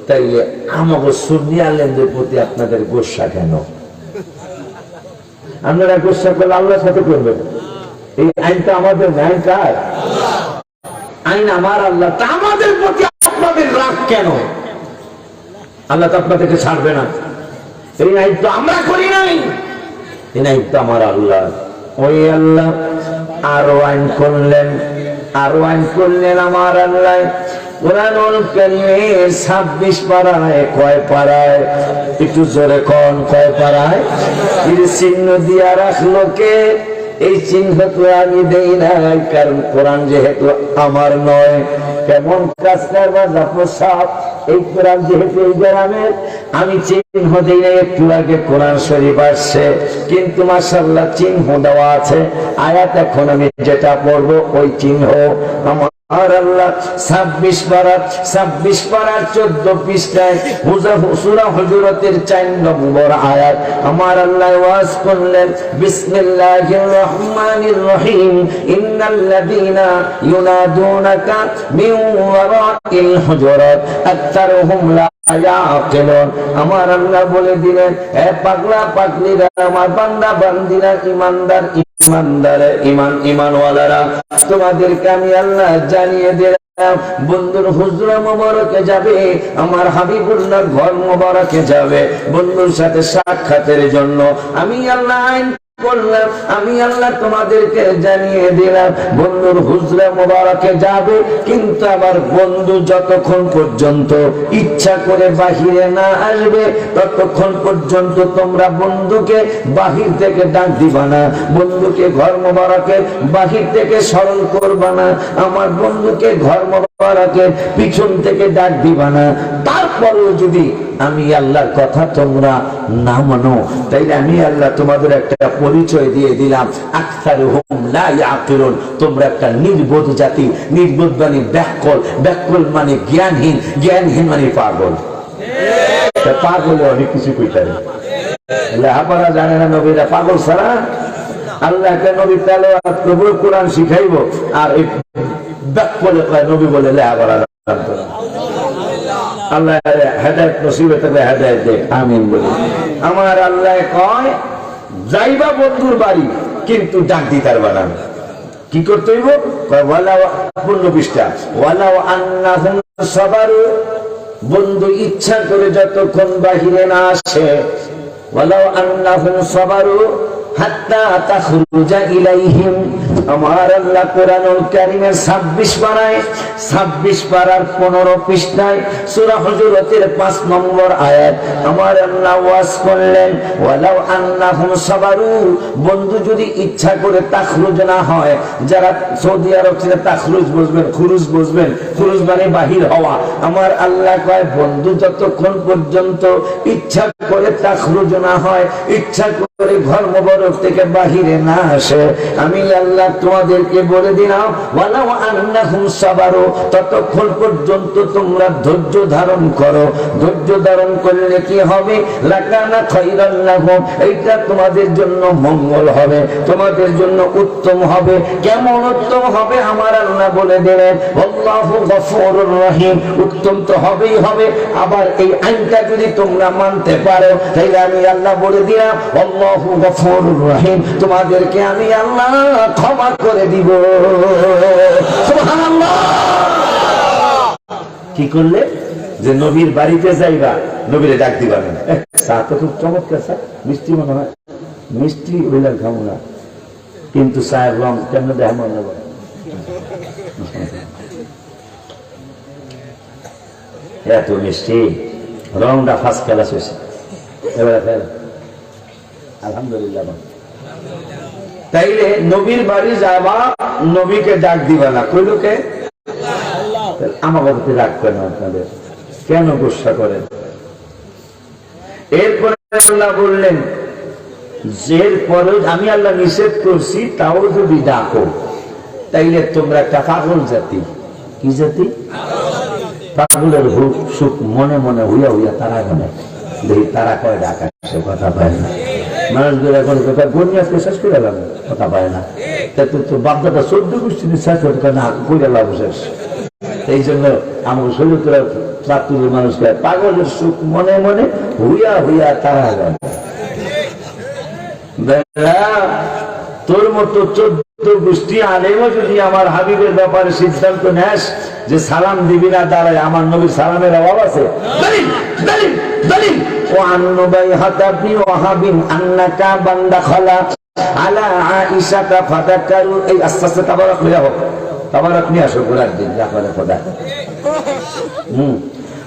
তাইলে আমাকে সুন্নি আলেমদের প্রতি আপনাদের গোসা কেন? আপনারা গোসা করলে আল্লাহর সাথে করবেন। এই আইনটা আমাদের আইন কার? আইন আমার আল্লাহ। তা আমাদের প্রতি আপনাদের রাগ কেন? আল্লাহ তো আপনাদেরকে ছাড়বে না। এই আইন তো আমরা করি নাই, এই আইন তো আমার আল্লাহ। ওই আল্লাহ আরো আইন করলেন, আরো আইন করলেন আমার আল্লাহ। কুরআনুল কারীমের 26 পারায়, কয় পারায়? একটু জোরে কোন, কয় পারায়? এর চিহ্ন দিয়া রাখলো কে? এই চিহ্ন তো আমি দেই নাই, কারণ কোরআন যেহেতু আমার নয়। কেমন কাজ করবা জাফর? এই কোরআন যেহেতু এই গ্রামের, আমি চিহ্ন দেই নাই। একটু আগে কোরআন শরীফ আসছে, কিন্তু মাশাআল্লাহ চিহ্ন দেওয়া আছে। আয়াত এখন আমি যেটা পড়বো ওই চিহ্ন আমার আল্লাহ 26 পারা, 26 পারার 14 পৃষ্ঠায় সূরা হুজুরাতের 4 নম্বর আয়াত আমার আল্লাহ ওয়াজ করলেন, বিসমিল্লাহির রহমানির রহিম, ইন্নাল্লাযীনা ইউনাদুনাকা মিন ওয়ারাইল হুজুরাত আকতারুহুম লা ইয়াকিলুন। আমার আল্লাহ বলে দিলেন, হে পাগলা পাগলিরা, আমার বান্দা বান্দিরা, ঈমানদার ঈমানদারে, ঈমানওয়ালারা, তোমাদেরকে আমি আল্লাহ জানিয়ে দিলাম, বন্ধুর হুজরা মোবারকে যাবে, আমার হাবিবুল্লাহ ঘর মোবারকে যাবে, বন্ধুর সাথে সাক্ষাতের জন্য আমি আল্লাহ আইন করলাম। আমি আল্লাহ তোমাদেরকে জানিয়ে দিলাম, বন্ধুর হুজরা মোবারকে যাবে, কিন্তু আমার বন্ধু যতক্ষণ পর্যন্ত ইচ্ছা করে বাহিরে না আসবে, ততক্ষণ পর্যন্ত তোমরা বন্ধুকে বাহির থেকে ডাক দিবা না, বন্ধুকে ঘর মোবারকে বাহির থেকে স্মরণ করবা না, আমার বন্ধুকে ঘর মোবারকে পিছন থেকে ডাক দিবা না। তারপরেও যদি আমি আল্লাহর কথা তোমরা না মানো, তাইলে আমি আল্লাহ তোমাদের একটা পরিচয় দিয়ে দিলাম, আকসারুহুম লা ইয়াকিলুন, তোমরা একটা নির্বোধ জাতি। নির্বোধ মানে ব্যাকল, ব্যাকল মানে জ্ঞানহীন, জ্ঞানহীন মানে পাগল। পাগল অনেক কিছু কইতে পারে, লেখাপড়া জানে না, নবীরা পাগল ছাড়া আল্লাহকে নবী তেলাওয়াত করব, কোরআন শিখাইবো, আর এই ব্যাকলে নবী বলে লেখাপড়া জানতো না। আল্লাহ হেদায়েত নসিবে তবে হেদায়েত দেখ, আমিন বলি। আমার আল্লাহ কয়, যাইবা বন্ধুর বাড়ি, কিন্তু ডাক দিতার বানান কি করতে হইব? ওয়ালাউ 15 পৃষ্ঠা, ওয়ালাউ আন্নাহুম সাবারু, বন্ধু ইচ্ছা করে যতক্ষণ বাহিরে না আসে, ওয়ালাউ আন্নাহুম সাবারু হাত্তা তাখরুজা ইলাইহিম। আমার আল্লাহ কোরআনুল কারীমের 26 পারায়, 26 পারার 15 পৃষ্ঠায় সূরা হুজুরাতের 5 নম্বর আয়াত আমার আল্লাহ ওয়াজ করলেন, ওয়ালাউ আন্নাহুম সাবারু, বন্ধু যদি ইচ্ছা করে তাখরুজ না হয়, যারা সৌদি আরব থেকে তাখরুজ বুঝবেন, খুরুজ বুঝবেন, খুরুজ মানে বাহির হওয়া। আমার আল্লাহ কয়, বন্ধু যতক্ষণ পর্যন্ত ইচ্ছা করে তাখরুজ না হয়, ইচ্ছা করে ঘর মোবারক থেকে বাহিরে না আসে, আমি আল্লাহ তোমাদেরকে বলে দিলাম, ওয়ালাউ আন্নাহুম সাবারু, ততক্ষণ পর্যন্ত তোমরা ধৈর্য ধারণ করো। ধৈর্য ধারণ করলে কি হবে? লাকানা খায়রাল লাহুম, এইটা তোমাদের জন্য মঙ্গল হবে, তোমাদের জন্য উত্তম হবে। কেমন উত্তম হবে? আমার আল্লাহ বলে দিলেন, আল্লাহু গফুরুর রহিম, উত্তম তো হবেই হবে। আবার এই আইনটা যদি তোমরা মানতে পারো, তাহলে আমি আল্লাহ বলে দিলাম, আল্লাহু গফুরুর রহিম, তোমাদেরকে আমি আল্লাহ ক্ষমা করে দিব। সুবহানাল্লাহ। কি করলে? যে নবীর বাড়িতে যাইবা, নবীরে ডাক দিবা না। তা তো খুব চমৎকার স্যার, মিষ্টি মনে হয়, মিষ্টি হইলাম খাবো না, কিন্তু চায়ের রং কেমন দেখ মনে হয়, এত মিষ্টি, রংটা ফার্স্ট ক্লাস হয়েছে। এবারে আলহামদুলিল্লাহ। তাইলে নবীর বাড়ি যাবা, নবীকে ডাক দিবা না, কইল কে? আমার বাড়িতে রাগ করেন আপনাদের, কেন গুসা করেন? এরপরে আল্লাহ বললেন, এরপরে আমি আল্লাহ নিষেধ করছি, তাও যদি ডাকো তাইলে তোমরা একটা পাগল জাতি। কি জাতি? পাগলের হুক সুখ মনে মনে হইয়া হইয়া তারা মনে দেখি তারা কয় ডাকা, সে কথা পায় না। মানুষগুলো এখন গনিয়াকে শেষ করে গেল, কথা পায় না। তাই তো বাপদাদা 14 গোষ্ঠী শেষ করতে না করে লাভ শেষ। এই জন্য আমার শরীর প্রাতুরের মানুষকে পাগলের সুখ মনে মনে হইয়া হইয়া তারা গেল। তোর মতো 14 গোষ্ঠী আলেমও যদি আমার হাবিবের ব্যাপারে সিদ্ধান্ত নেস যে সালাম দিবি না, দাঁড়ায় আমার নবীর সালামের অভাব আছে? দলিল দলিল দলিল। وعن نبيهة بن وهب أنك من دخل على عائشة فذكروا أي أساس تبارك له تبارك لي شكرا الدين يا خدا.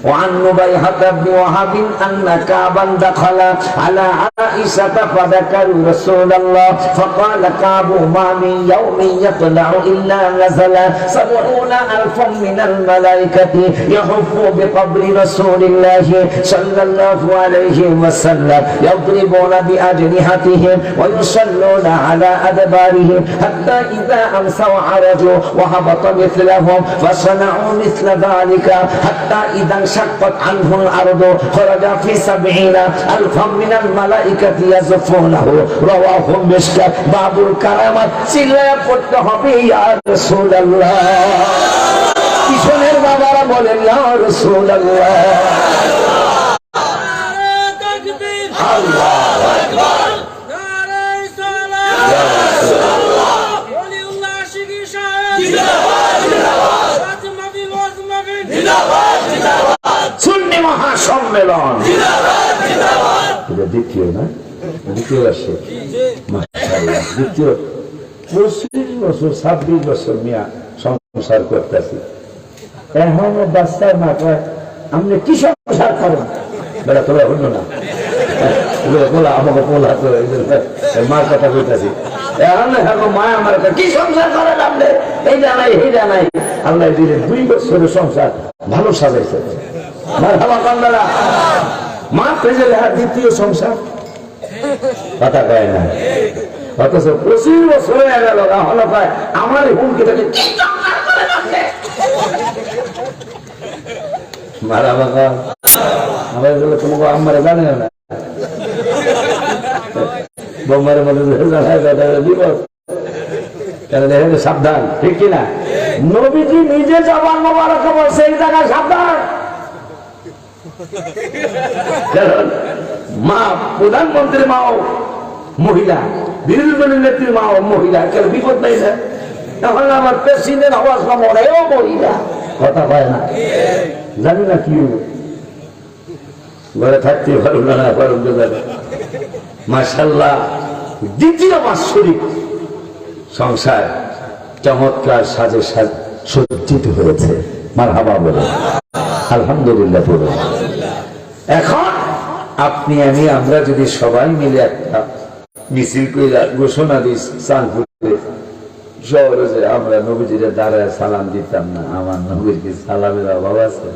وعن نبيهة بن وهب أنك من دخل على عائشة فذكروا رسول الله فقال كعب ما من يوم يطلع إلا نزل 70,000 من الملائكة يحفوا بقبر رسول الله صلى الله عليه وسلم يضربون بأجنحتهم ويصلون على أدبارهم حتى إذا أمسوا عرجوا وهبط مثلهم فصنعوا مثل ذلك حتى إذا شقت عنه الأرض خرج في 70,000 من الملائكة يزفونه رواه مسلم. باب الكرامات চিল্লায়া পড়তে হবে ইয়া রাসূলুল্লাহ। কিশোরের বাবারা বলেন ইয়া রাসূলুল্লাহ। আল্লাহু আকবার। নারে সালাত ইয়া রাসূলুল্লাহ। ওলিউল্লাহ শিগি শাহ জিন্দাবাদ জিন্দাবাদ। ফাতিমা বিন ওয়াজমা বিন জিন্দাবাদ জিন্দাবাদ। সুন্নি মহাসম্মেলন জিন্দাবাদ জিন্দাবাদ। এটা দ্বিতীয় না? দ্বিতীয় আসছে মাশাআল্লাহ। দ্বিতীয় 25 বছর 26 বছর মিয়া সংসার করতেছি, এখনো বাচ্চার মা কয় আপনি কি সংসার করেন? বেড়া তোলা হইল না বলা আমাকে বলা তো মার কথা কইতাছি। এখন মা আমার কি সংসার করেন আপনি? এই জানাই এই জানাই। আল্লাহ দিলে 2 বছরের সংসার ভালো সাজাইছে। মা পেজে দ্বিতীয় সংসার কথা কয় না, অথচ 25 বছর হয়ে গেল হলো কয় আমার হুমকি থেকে মারা বাবা আমার তোমাকে আমার জানে না বোমারে বলে বিপদ, সাবধান, ঠিক কিনা? নবীজি নিজে জবান মোবারক বলছে এই জায়গায় সাবধান। কারণ মা প্রধানমন্ত্রীর মাও মহিলা, বিরোধী দলের নেত্রীর মাও মহিলা, কেন বিপদ নেই না? এখন আমার প্রেসিডেন্ট হওয়ার সময় এও মহিলা, কথা পায় না, জানি না কি ঘরে থাকতে পারো না পারো। মাশাআল্লাহ দ্বিতীয় বাৎসরিক সংসার চমৎকার সাজে সজ্জিত হয়েছে। মারহাবা বলে আলহামদুলিল্লাহ বলে। এখন আপনি আমি আমরা যদি সবাই মিলে একটা মিছিল করে ঘোষণা দিই চাঁদপুরে শহরে যে আমরা নবীজির দ্বারায় সালাম দিতাম না, আমার নবীর কি সালামের অভাব আছে?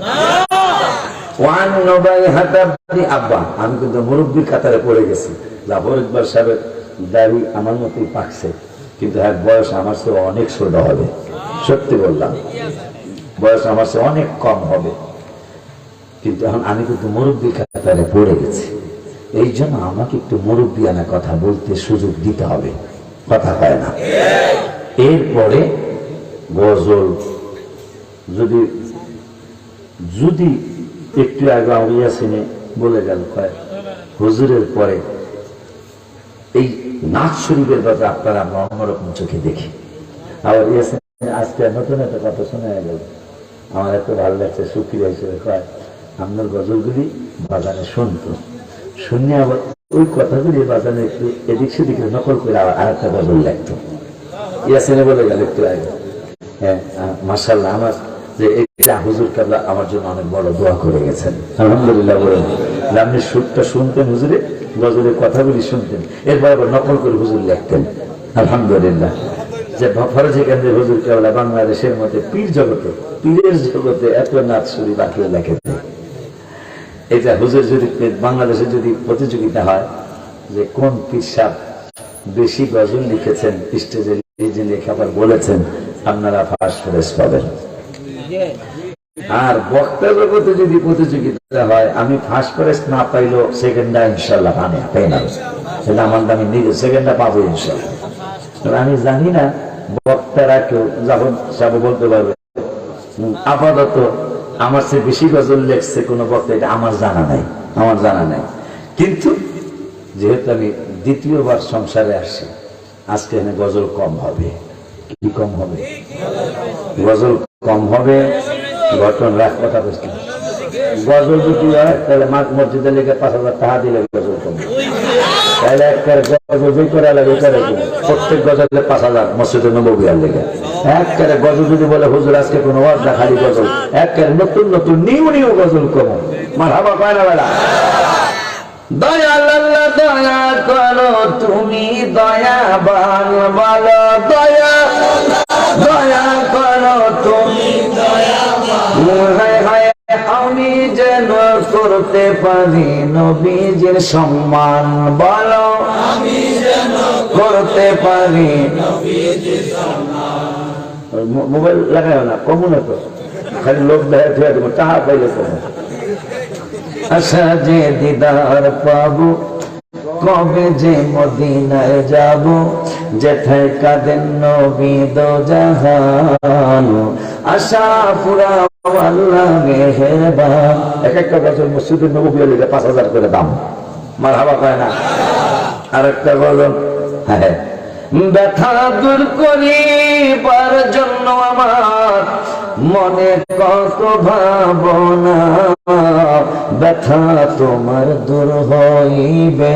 আব্বা আমি কিন্তু মুরব্বীর কাতারে পড়ে গেছি। জাফর ইকবাল সাহেবের দাড়ি আমার মতোই পাকছে, কিন্তু হ্যাঁ বয়স আমার চেয়ে অনেক ছোট হবে। সত্যি বললাম, বয়স আমার চেয়ে অনেক কম হবে, কিন্তু এখন আমি কিন্তু মুরব্বীর কাতারে পড়ে গেছি। এই জন্য আমাকে একটু মুরব্বিয়ানা কথা বলতে সুযোগ দিতে হবে, কথা পায় না। এরপরে গজল যদি যদি একটু আগে ইয়াসিনে বলে গেল হুজুরের পরে এই নাচ শরীফের ব্যাপারে আপনারা আমরা অন্যরকম চোখে দেখি। আবার ইয়াসিনে আজকে নতুন একটা কথা শোনা গেল, আমার এত ভালো লাগছে। সুক্রিয়া হিসেবে কয় আপনার গজলগুলি বাগানে শুনতো, শুনে আবার ওই কথাগুলি বাগানে একটু এদিক সেদিক নকল করে আবার আর একটা গজল লাগতো। ইয়াসিনে বলে গেল একটু আগে। হ্যাঁ মাশাআল্লাহ, আমার যে হুজুর কাবলা আমার জন্য অনেক বড় দোয়া করে গেছেন, আলহামদুলিল্লাহ বলেন। আপনি সুরটা শুনতেন, হুজুরে গজলের কথাগুলি শুনতেন, এরপর আবার নকল করে হুজুর লিখতেন। আলহামদুলিল্লাহ যে ফরজি কেন্দ্রে হুজুর কেবলা বাংলাদেশের মধ্যে পীরের জগতে এত নাচ শুরি বাকি লেখে। এটা হুজুর যদি বাংলাদেশে যদি প্রতিযোগিতা হয় যে কোন পীর সাহেব বেশি গজল লিখেছেন, স্টেজে যে লেখাপড় বলেছেন, আপনারা ফার্স্ট প্রাইজ পাবেন। আর বক্তা জগতে যদি প্রতিযোগিতা হয়, আমি ফার্স্ট প্রাইজ না পাইলেও সেকেন্ডটা ইনশাল্লাহ পাই না, সেটা আমার আমি নিজে সেকেন্ডটা পাবো ইনশাল্লাহ। আমি জানি না বক্তারা কেউ যখন সব বলতে পারবে আপাতত আমার চেয়ে বেশি গজল লেখছে কোন বক্তা, এটা আমার জানা নাই। কিন্তু যেহেতু আমি দ্বিতীয়বার সংসারে আসছি, আজকে এখানে গজল কম হবে। কি কম হবে? গজল কম হবে। ঘটনা রাখ কথা বলছি, গজল যদি হয় তাহলে মসজিদে লেগে 5,000 টাকা দিলে গজল কম, তাহলে একটা গজল বই করা লাগে প্রত্যেক গজলে 5,000 মসজিদে নববিয়ার লেগে। একবারে গজল যদি বলে হুজুর আজকে কোনো ওয়াজ না, খালি গজল, একবারে নতুন নতুন নিউ গজল কম। মারহাবা পায় না বেলা। দয়াল আল্লাহ দয়া করো, তুমি দয়াবান বলো, দয়া করো তুমি দয়াবান। আমি যেন করতে পারি নবীজির সম্মান, বলো আমি যেন করতে পারি নবীজির সম্মান। মোবাইল লাগায় না, কমু না তো, খালি লোক দেখা ধুয়ে দেবো, টাকা পাইলে কমু। আশা যে দিদার পাবো, কবে যে মদিনায় যাব, যেথায় কাঁদেন নবী দো জাহান, আশা পুরা আল্লাহ মেহেরবান। এক একটা বছর মসজিদের নববিয়ার লিগে 5,000 করে দাম। মারহাবা কয় না? আর একটা গজল, হ্যাঁ, ব্যথা দূর করিবার জন্য আমার মনে কত ভাবনা, ব্যথা তোমার দূর হইবে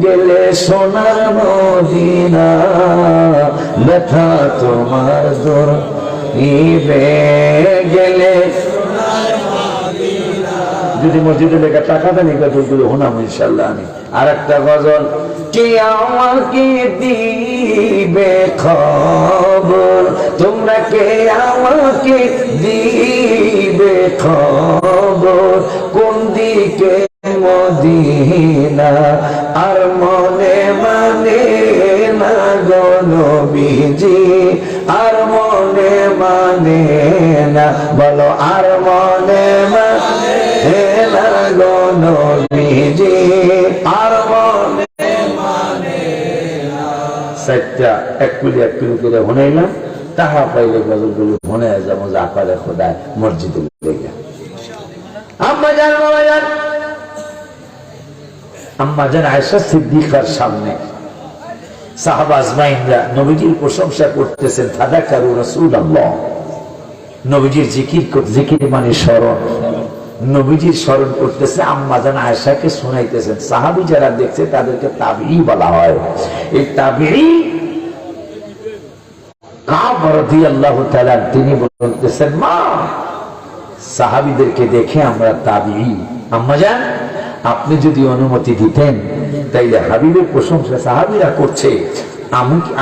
গেলে সোনার মদিনা, ব্যথা তোমার দূর হইবে গেলে সোনার মদিনা। যদি মসজিদে লেখা টাকা দেন গজল হোনাম ইনশাল্লাহ। আমি আর একটা গজল, কে আমাকে দিবে খবর, তোমরা কে আমাকে দিবে খবর, কোন দিকে মদিনা, আর মনে মানে না গো নবীজি, আর মনে মানে না, বলো আর মনে মানে না গো নবীজি, আর মনে মানে না। চারটা এক কুলি করে হনাইলাম, তাহা পাইলে গজলগুলো মনে যাবো যা করে খোদায় মসজিদে লেগে। আম্মা জান আয়েশা সিদ্দিকার সামনে সাহাবা আজমাইনরা নবীজির প্রশংসা করতেছেন, ফাদাকারু রাসূলুল্লাহ, নবীজির জিকির মানে স্মরণ, নবীজির স্মরণ করতেছে, আম্মা জান আয়েশাকে শোনাইতেছেন। সাহাবী যারা দেখছে তাদেরকে তাবিঈ বলা হয়। এই তাবিঈ কাব রাদিয়াল্লাহু তাআলা তিনি বলতেছেন, মা সাহাবীদেরকে দেখে আমরা তাবিঈ, আম্মা জান আপনি যদি অনুমতি দিতেন তাইলে হাবিবের প্রশংসা সাহাবীরা করছে,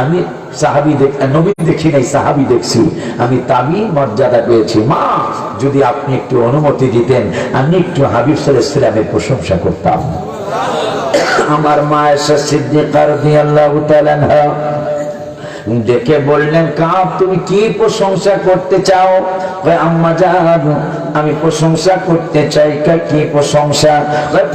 আমি সাহাবী নবী দেখি নাই, সাহাবী দেখছি, আমি তাবিঈ মর্যাদা পেয়েছি। মা যদি আপনি একটু অনুমতি দিতেন, আমি একটু হাবিব সাল্লাল্লাহু আলাইহি ওয়াসাল্লামের প্রশংসা করতাম। আমার মা আয়েশা সিদ্দিকা রাদিয়াল্লাহু তাআলা আনহা ডেকে বললেন, কাব তুমি কি প্রশংসা করতে চাও? আম্মা জান আমি প্রশংসা করতে চাই। কি প্রশংসা?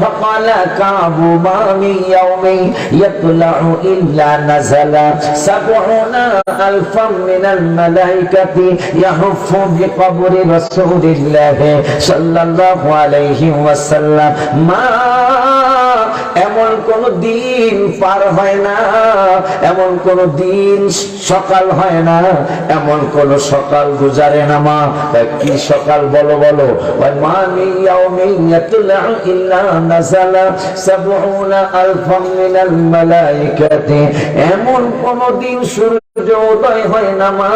ফাকালা কাবু মা মিন ইয়াউমি ইয়াতলাউ ইল্লা নাযালা ৭০,০০০ মিনাল মালাইকাতি ইয়াহুফু বিকবরি রাসূলিল্লাহ সাল্লাল্লাহু আলাইহি ওয়াসাল্লাম। মা এমন কোন দিন পার হয় না, এমন কোন দিন সকাল হয় না, এমন কোন সকাল গুজারে না। মা কি সকাল বলো বলো? মা মিন ইয়াউমিন ইয়াতলাউ ইল্লা নাযালা ৭০,০০০ মিনাল মালাইকাতি, এমন কোন দিন শুরু উদয় হয় না মা,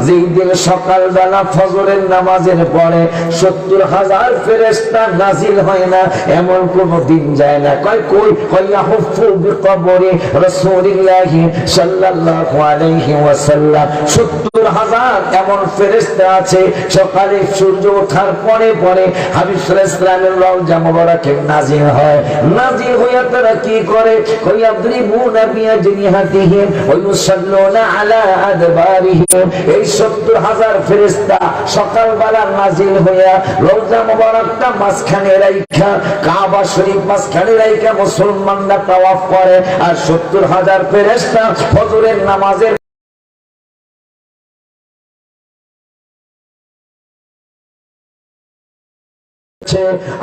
যেই দিন সকালবেলা ফজরের নামাজের পরে 70,000 ফেরেশতা নাজিল হয় না, এমন কোন দিন যায় না। কই ইয়াহুফু বিকবরি রাসূলিল্লাহি সাল্লাল্লাহু আলাইহি ওয়াসাল্লাম 70,000 এমন ফেরেশতা আছে সকালে সূর্য ওঠার পরে পরে হাবিব সাল্লাল্লাহু আলাইহি ওয়াসাল্লামের রওজা মোবারকে নাজিল হয়। নাজিল হইয়া তারা কি করে, ইয়াদরিবুনা বিআজনিহাতিহিম ওয়া ইউসাল্লুনা আলা আদবারিহিম। এই 70,000 ফেরেশতা সকালবেলা নাজিল হইয়া রওজা মোবারকটা মাঝখানে রাইখা, কাবা শরীফ মাঝখানে রাইখা মুসলমানরা তাওয়াফ করে। আর 70,000 ফেরেশতা ফজরের নামাজের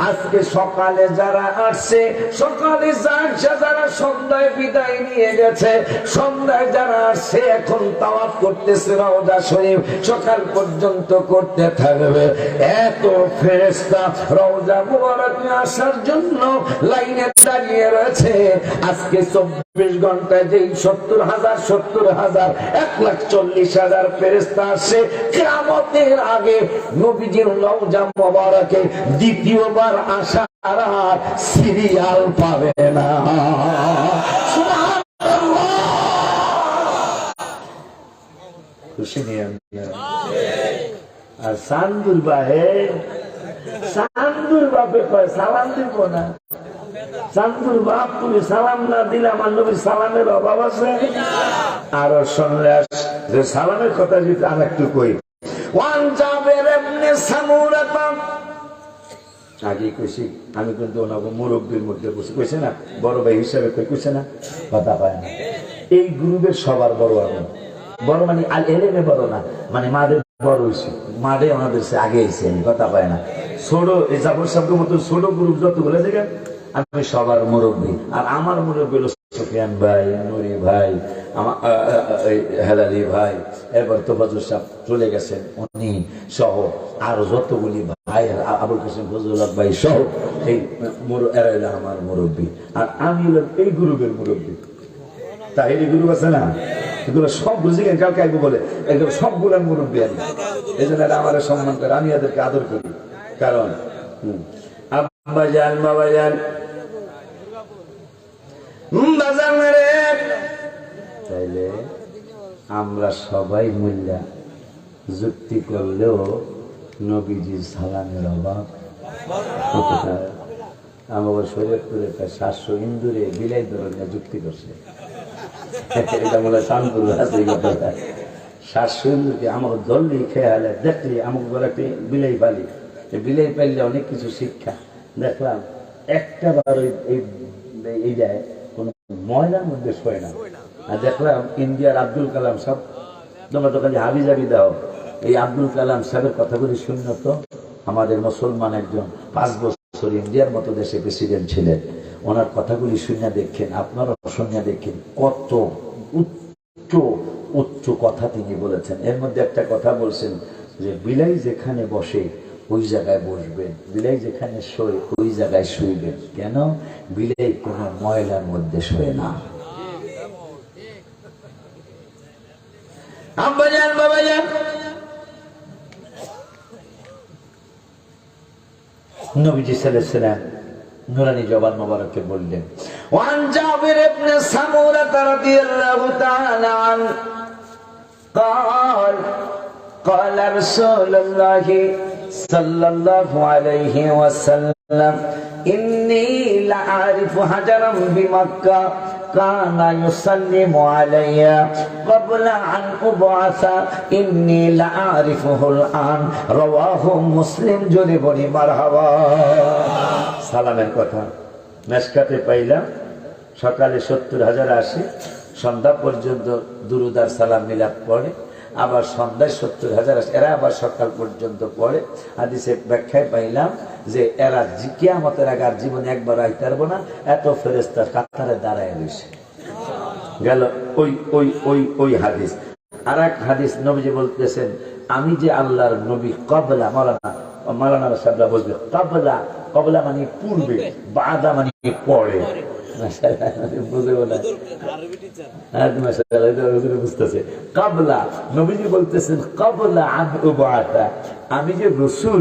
আজকে সকালে যারা আসছে, সকালে যারা সন্ধ্যায় বিদায় নিয়ে গেছে, সন্ধ্যায় যারা আসছে এখন তাওয়াফ করতেছে রওজা শরীফ, সকাল পর্যন্ত করতে থাকবে। এত ফেরেশতা রওজা মুবারকে আসার জন্য লাইনে দাঁড়িয়ে রয়েছে। আজকে 24 ঘন্টায় যেই 70,000 1,40,000 ফেরেশতা আসে, কিয়ামতের আগে নবীজির রওজা মুবারকে দ্বিতীয়বার আসার আর সিরিয়াল পাবে না। খুশি নিয়ে আর সান্দুর বাপে কয় সালাম দিব না। চান্দুর বাপ তুমি সালাম না দিলে আমার নবীর সালামের অভাব আছে? আরো শুনলে যে সালামের কথা যদি আমি একটু কই, ওয়ান জাবের ইবনে সামুরা, আগে কইছি আমি কিন্তু ওনাকে মুরব্বীর মধ্যে কইছে না, বড় ভাই হিসাবে কইছে না, কথা পায় না। এই গ্রুপের সবার বড় আমি, বড় মানে আল এলেমে বড় না, মানে মাদের বড় হয়েছি, মাদে ওনাদের আগে এসে আমি, কথা পায় না। ছোট এই জাফর সাহেবের মতো ছোট গ্রুপ যতগুলো জায়গা আমি সবার মুরব্বী। আর আমার মুরব্বী হলো সুফিয়ান ভাই, নুরি ভাই, আমার হেলালি ভাই, এবার তো ফজল সাহেব চলে গেছেন উনি সহ আর যতগুলি ভাই, আবুল কাসেম ফজল ভাই সহ এই এরা হলো আমার মুরব্বী। আর আমি হলাম এই গ্রুপের মুরব্বী। তাহিরি গ্রুপ আছে না, এগুলো সব বুঝি কালকে আইবো বলে, এগুলো সবগুলোর মুরব্বী আমি। এই জন্য আমার সম্মান করে, আমি এদেরকে আদর করি। কারণ আব্বা জান, বাবা জান, তাইলে আমরা সবাই মূল্যা যুক্তি করলেও নবীজির সালামের অভাব। আমার শরীয়তপুরে 700 ইন্দুরে বিলাই ধরনের যুক্তি করছে, এটা বলে শান্তপুর আছে। 700 ইন্দুরকে আমার দললি খেয়ালে দেখলি আমাকে একটা বিলাই পালি, বিলাই পাইলে অনেক কিছু শিক্ষা দেখলাম। একটা বার এই যায় কোন ময়লার মধ্যে শোয় না। আর দেখলাম ইন্ডিয়ার আব্দুল কালাম সাহেব, তোমরা তো খালি হাবি জাবি দাও, এই আব্দুল কালাম সাহেবের কথাগুলি শুনল তো, আমাদের মুসলমান একজন 5 বছর ইন্ডিয়ার মতো দেশে প্রেসিডেন্ট ছিলেন, ওনার কথাগুলি শুনে দেখেন, আপনারা শুনে দেখেন কত উচ্চ উচ্চ কথা তিনি বলেছেন। এর মধ্যে একটা কথা বলছেন যে বিলাই যেখানে বসে ওই জায়গায় বসবেন, বিলাই যেখানে শোয় ওই জায়গায় শুইবেন। কেন? বিলাই কোনো ময়লার মধ্যে শোয় না। আব্বাজান, বাবাজান, নবীজি সাল্লাল্লাহু আলাইহি ওয়াসাল্লাম নুরানি জবান মোবারকে বললেন, ওয়ান জাবির ইবনে সামুরা রাদিয়াল্লাহু তাআলা আন قال قال رسول الله صلى الله عليه وسلم إني لأعرف حجرا بمكة كان يسلم علي قبل أن أبعث إني لأعرفه الآن رواه مسلم جربني مرحبا। সালামের কথা মেশকাতে পাইলাম, সকালে 70,000 আসে, সন্ধ্যা পর্যন্ত দুরুদার সালাম মিলাপ পড়ে, আবার সন্ধ্যায় 70,000 আসে, এরা আবার সকাল পর্যন্ত পড়ে। হাদিসে ব্যাখ্যায় পাইলাম যে এরা কিয়ামতের আগে আর জীবনে একবার আইতে পারবো না, এত ফেরেশতা কাতারে দাঁড়ায় রয়েছে। গেল ওই ওই ওই ওই হাদিস। আর এক হাদিস নবীজি বলতেছেন, আমি যে আল্লাহর নবী কবলা, মাওলানা সাহেবরা বলবে কবলা, কবলা মানে পূর্বে, বাদা মানে পরে। বুঝতেছে কাবলা নবীজি বলতেছেন কাবলা আন উবআসা, আমি যে রসুল,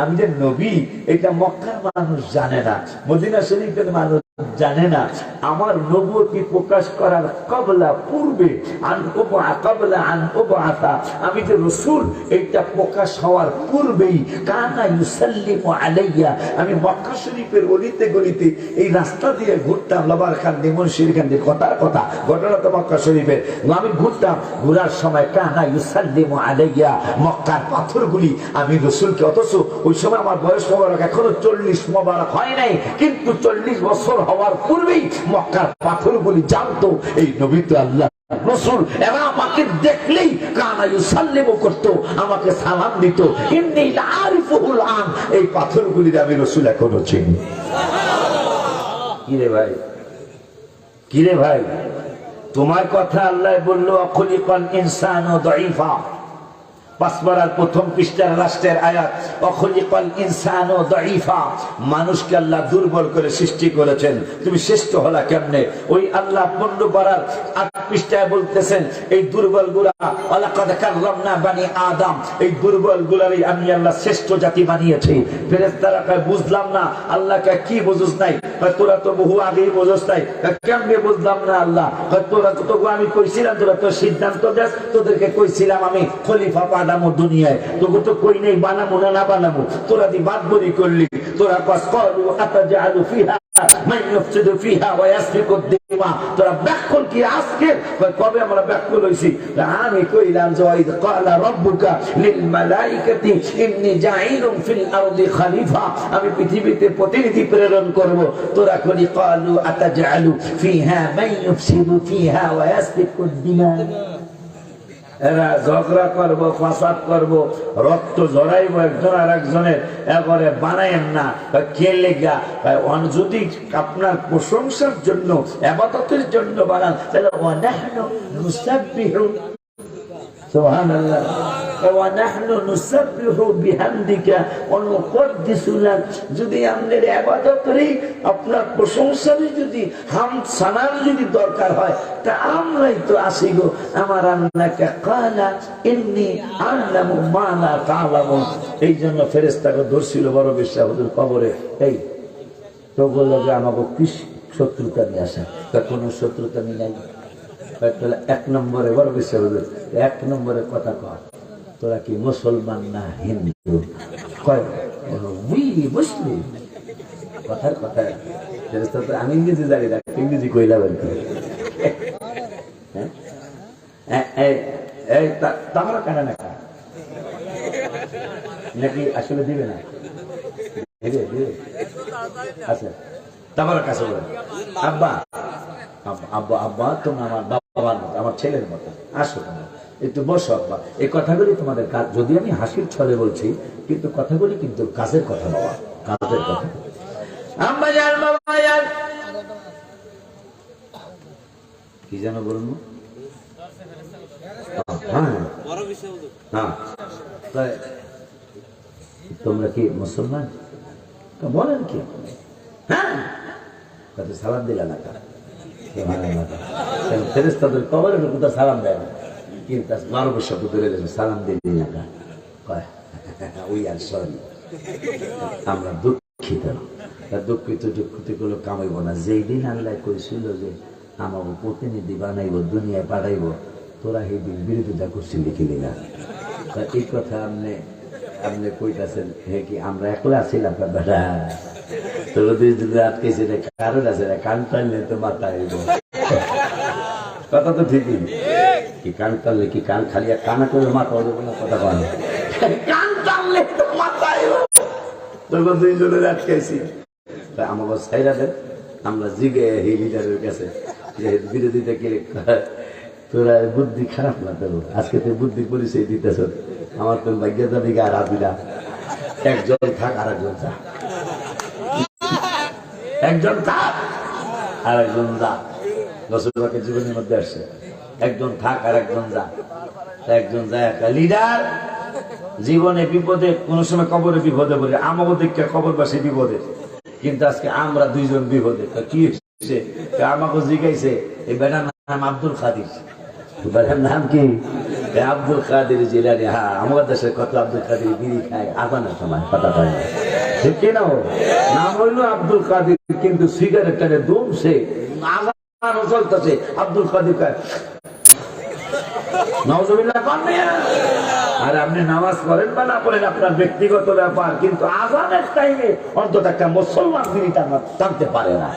আমি যে নবী, এটা মক্কার মানুষ জানে না, মদিনা শরীফের মানুষ জানে না। আমার নবুয়তি প্রকাশ করার কাবলা পূর্বে কাবলা আন উবআসা, আমি যে রসুল এটা প্রকাশ হওয়ার পূর্বেই কানা ইউসাল্লিমু আলাইয়া, আমি মক্কা শরীফের অলিতে গলিতে এই রাস্তা দিয়ে ঘুরতাম, লবার কান্দি মুন্সির কান্দি, কথার কথা, ঘটনা তো মক্কা শরীফের, আমি ঘুরতাম, ঘুরার সময় কানা ইউসাল্লিমু আলাইয়া, মক্কার পাথরগুলি আমি রসুলকে, অথচ ওই সময় আমার বয়স মোবারক এখনো 40 মোবারক হয় নাই, কিন্তু 40 বছর হওয়ার পূর্বেই মক্কার পাথরগুলি জানতো এই নবী তো আল্লাহ রসুল, এবং আমাকে দেখলেই কানা ইউসাল্লিমু করতো, আমাকে সালাম দিত। ইন্নী লাআরিফুল আন, এই পাথরগুলির আমি রসুল এখনো চিনি। কিরে ভাই, কিরে ভাই, তোমার কথা আল্লাহ বললো অখলিকাল ইনসানু দাঈফা, 5 পারার প্রথম পৃষ্ঠার রাষ্ট্রের আয়াত, অখলিকাল ইনসানু দাঈফা, মানুষকে আল্লাহ দুর্বল করে সৃষ্টি করেছেন, তুমি শ্রেষ্ঠ হলা কেমনে? ওই আল্লাহ 15 পারার 8 পৃষ্ঠায় বলতেছেন এই দুর্বল গুলা, ওয়ালাকাদ কাররামনা বানি আদম, এই দুর্বল গুলারই আমি আল্লাহ শ্রেষ্ঠ জাতি বানিয়েছি। ফেরেশতারা কয় বুঝলাম না, আল্লাহকে কি বুঝুস নাই? তোরা তো বহু আগেই বুঝুস নাই, কেমনে বুঝলাম না আল্লাহ? তোরা তো আমি কইছিলাম, তোরা তো সিদ্ধান্ত দেস, তোদেরকে কইছিলাম আমি খলিফা বানামো দুনিয়ায়, তোকে তো কই নেই বানামো না না বানামো, তোরা দি বাদ বলি করলি। তোরা কাজ করু আতাজালু ফিহা মান ইফসিদু ফিহা ওয়া ইয়াসফিকু দিমা, তোরা ব্যাকল কি আজকে? কবে আমরা ব্যাকল হইছি? আমি কইলাম যে ওয়াইদ ক্বালা রাব্বুকা লিল মালাইকাতি ইন্নী জাঈলুন ফিল আরদি খলিফা, আমি পৃথিবীতে প্রতিনিধি প্রেরণ করব। তোরা কলি ক্বালু আতাজালু ফিহা মান ইফসিদু ফিহা ওয়া ইয়াসফিকু দিমা, এরা ঝগড়া করবো, ফাসাদ করবো, রক্ত ঝরাইব একজন আর একজনের, এবারে বানায়েন না। কে লেগা? যদি আপনার প্রশংসার জন্য, ইবাদতের জন্য বানান, তাহলে ওয়ানাহনু নুসাব্বিহু, সুবহানাল্লাহ, ওয়ানাহনু নুসাব্বিহু বিহামদিকা ওয়া নুকদ্দিসু লাক, যদি আমাদের ইবাদতেরই, আপনার প্রশংসারই যদি হামদ সানার যদি দরকার হয়, তা আমরাই তো আসি গো। আমার আল্লাহকে ক্বালা ইন্নী আ'লামু মা লা তা'লামুন, এই জন্য ফেরেশতাকে ধরছিল বড় বেশ্যা হুজুর কবরে, এই তো বলল যে আমাকে কি শত্রুতা নিয়ে আসা? কোনো শত্রুতা নাই। 1 নম্বরে বড় বেশ্যা হুজুর 1 নম্বরে কথা কয়, তোরা কি মুসলমান না হিন্দু? কয় উই মুসলিম। কথার কথা, আমি ইংরেজি জানি না, ইংরেজি কইলাম আর কি। তামারা কানা না নাকি আসলে দিবে না? আচ্ছা, তামারা কাছে বলেন আব্বা, আব্বা, আব্বা তুমি আমার বাবার মতো, আমার ছেলের মতো, আসো তোমরা একটু বসো আব্বা। এই কথাগুলি তোমাদের কাজ, যদি আমি হাসির ছলে বলছি, কিন্তু কথাগুলি কিন্তু কাজের কথা বাবা, কাজের কথা। আম্মা জান, বাবা জান, কি যেন বলবো? হ্যাঁ, তোমরা কি মুসলমান? বলেন কি? হ্যাঁ, সালাম দিলা না? ফেরেশতাদের কবরের লোক তো সালাম দেয় না, কিন্তু 12 বছর ধরে সালাম দিলি না? উই আর সরি, আমরা দুঃখিত, দুঃখিত দুঃখিত গুলো কামাইব না। যেই দিন আল্লাহ কইছিল যে আমাকে প্রতিনিধি বানাইব, দুনিয়ায় পাঠাইব, তোরা সেই দিন বিরোধিতা করছিল লিখিলি না? এই কথা আপনি কইতাছেন, হে কি আমরা একলা ছিলাম? বেটা তোর আটকেছে কারণ আছে, কান টানলে তো মাথা আইব। কথা তো ঠিকই, কি কান টানলে কি কান খালি কানা করে মাথা হবে না? কথা বলে কান টানলে তো মাথা আইব। তোর 2 জনের আটকাইছি, আমাকে সাইরা দেন, আমরা জিগে এই লিডারের কাছে যে বিরোধিতা কে, তোরা বুদ্ধি খারাপ না তোর, আজকে তুই বুদ্ধির পরিচয় দিতেছ। আমার তোর ভাগ্য যাবি আর আবিরা, একজন থাক আর একজন যা, একজন থাক আর একজন যা। রসুলকে জীবনের মধ্যে আসছে, একজন থাক আর একজন যা, একজন যায়। একটা লিডার জীবনে বিপদে, কোন সময় কবরে বিপদে পড়ে, আমাকে দেখে কবরবাসী বিপদে, কিন্তু আজকে আমরা 2 জন বিপদে। কি আমাকে জিজ্ঞাসে এই বেটার নাম আব্দুল কাদির। বেটার নাম কি? আব্দুল কাদির জিলানী। হ্যাঁ, আমার দেশে কত আব্দুল কাদির বিড়ি খায় আজানের সময় কথা পায় না, ঠিক কিনা? নাম হইলো আব্দুল কাদির, কিন্তু সিগারেটটারে দমছে, আজানও চলতেছে, আব্দুল কাদির খায়। নাউজুবিল্লাহ কোন মিয়া? আর আপনি নামাজ পড়েন বা না পড়েন আপনার ব্যক্তিগত ব্যাপার, কিন্তু আজানের টাইমে অন্তত একটা মুসলমান বিড়ি টানতে পারে না।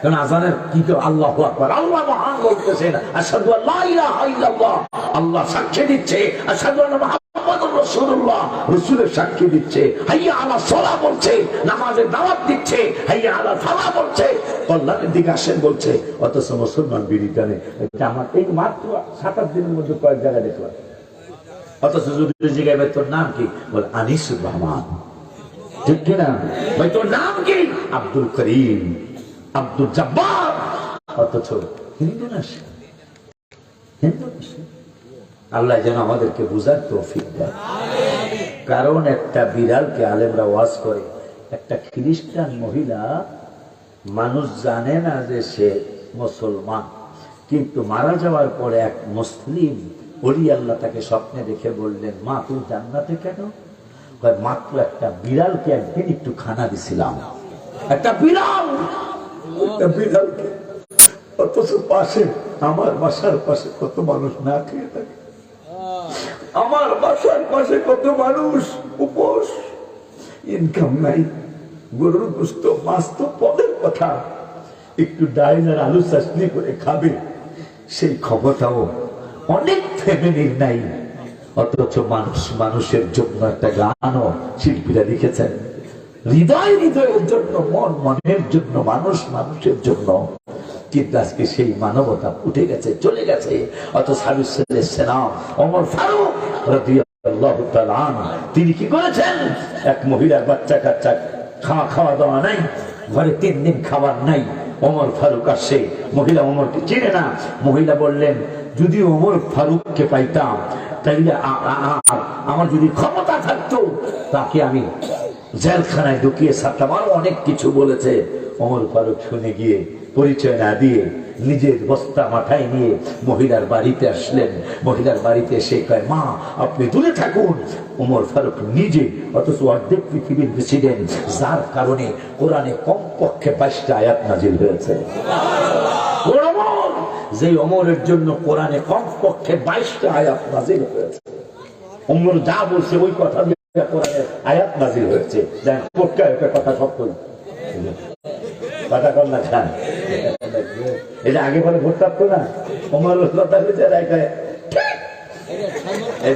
কারণ আজানের কি কেউ আল্লাহু আকবার, আল্লাহ মহান বলতেছেন, আশহাদু আল্লা ইলাহা ইল্লাল্লাহ, আল্লাহ সাক্ষী দিচ্ছে, আশহাদু আন্না মুহাম্মাদুর রাসূলুল্লাহ, রাসূলের সাক্ষী দিচ্ছে, হাইয়া আলা সালাহ বলছে, নামাজের দাওয়াত দিচ্ছে, হাইয়া আলা ফালাহ বলছে, কল্যাণের দিকে আসেন বলছে, অথচ মুসলমান বিড়ি টানে। এটা আমার এই মাত্র 7-8 দিনের মধ্যে কয়েক জায়গায় দেখলাম। অথচ যদি জিজ্ঞাসা তোর নাম কি, বল আনিসুর রহমান, ঠিক কিনা? ভাই তোর নাম কি? আব্দুল করিম, আব্দুল জব্বার। অথচ হিন্দু না সে, হিন্দু না সে। আল্লাহ যেন আমাদেরকে বুঝার তৌফিক দেয়। কারণ একটা বিড়ালকে আলেমরা ওয়াজ করে, একটা খ্রিস্টান মহিলা, মানুষ জানে না যে সে মুসলমান, কিন্তু মারা যাওয়ার পরে এক মুসলিম ওলি আল্লাহ তাকে স্বপ্নে দেখে বললেন, মা তুমি জান্নাতে কেন? মাত্র একটা বিড়ালকে একদিন একটু খানা দিছিলাম, একটা বিড়াল, একটা বিড়ালকে। অথচ পাশে আমার বাসার পাশে কত মানুষ না খেয়ে থাকে, আমার বাসার পাশে কত মানুষ উপোস, ইনকাম নাই, গরুর গোশত মাছ তো পদের কথা, একটু ডাইল আর আলু চাটনি করে খাবে, সেই ক্ষমতাও অনেক ফ্যামিলির নাই। অথচ মানুষের জন্য একটা গানও শিল্পীরা লিখেছেন, হৃদয় হৃদয়ের জন্য, মন মনের জন্য, মানুষ মানুষের জন্য। কিন্তু আজকে সেই মানবতা উঠে গেছে, চলে গেছে। অথচ ওমর ফারুক রাদিয়াল্লাহু তাআলা আনহু তিনি কি করেছেন? এক মহিলার বাচ্চা কাচ্চা খাওয়া দাওয়া নাই, ঘরে 3 দিন খাবার নাই। ওমর ফারুক আসে, মহিলা ওমরকে চিনে না। মহিলা বললেন, যদি ওমর ফারুককে পাইতাম তাইলে আমার যদি ক্ষমতা থাকতো তাকে আমি জেলখানায় ঢুকিয়ে ছাড়তাম। আরো অনেক কিছু বলেছে। ওমর ফারুক শুনে গিয়ে পরিচয় না দিয়ে নিজের বস্তা মাথায় নিয়ে মহিলার বাড়িতে আসলেন। মহিলার বাড়িতে এসে কয়, মা আপনি দূরে থাকুন। ওমর ফারুক নিজে, অথচ অর্ধেক পৃথিবীর প্রেসিডেন্ট, যার কারণে কোরআনে কমপক্ষে 22টা আয়াত নাজিল হয়েছে। যে ওমরের জন্য কোরআনে কমপক্ষে 22টা আয়াত নাজিল হয়েছে। ওমর যা বলছে ওই কথা দিয়ে কোরআনের আয়াত নাজিল হয়েছে। কথা সব করি কথা কর না খান, এটা আগে পরে ভোট থাকতো না। ওমর কথা হয়েছে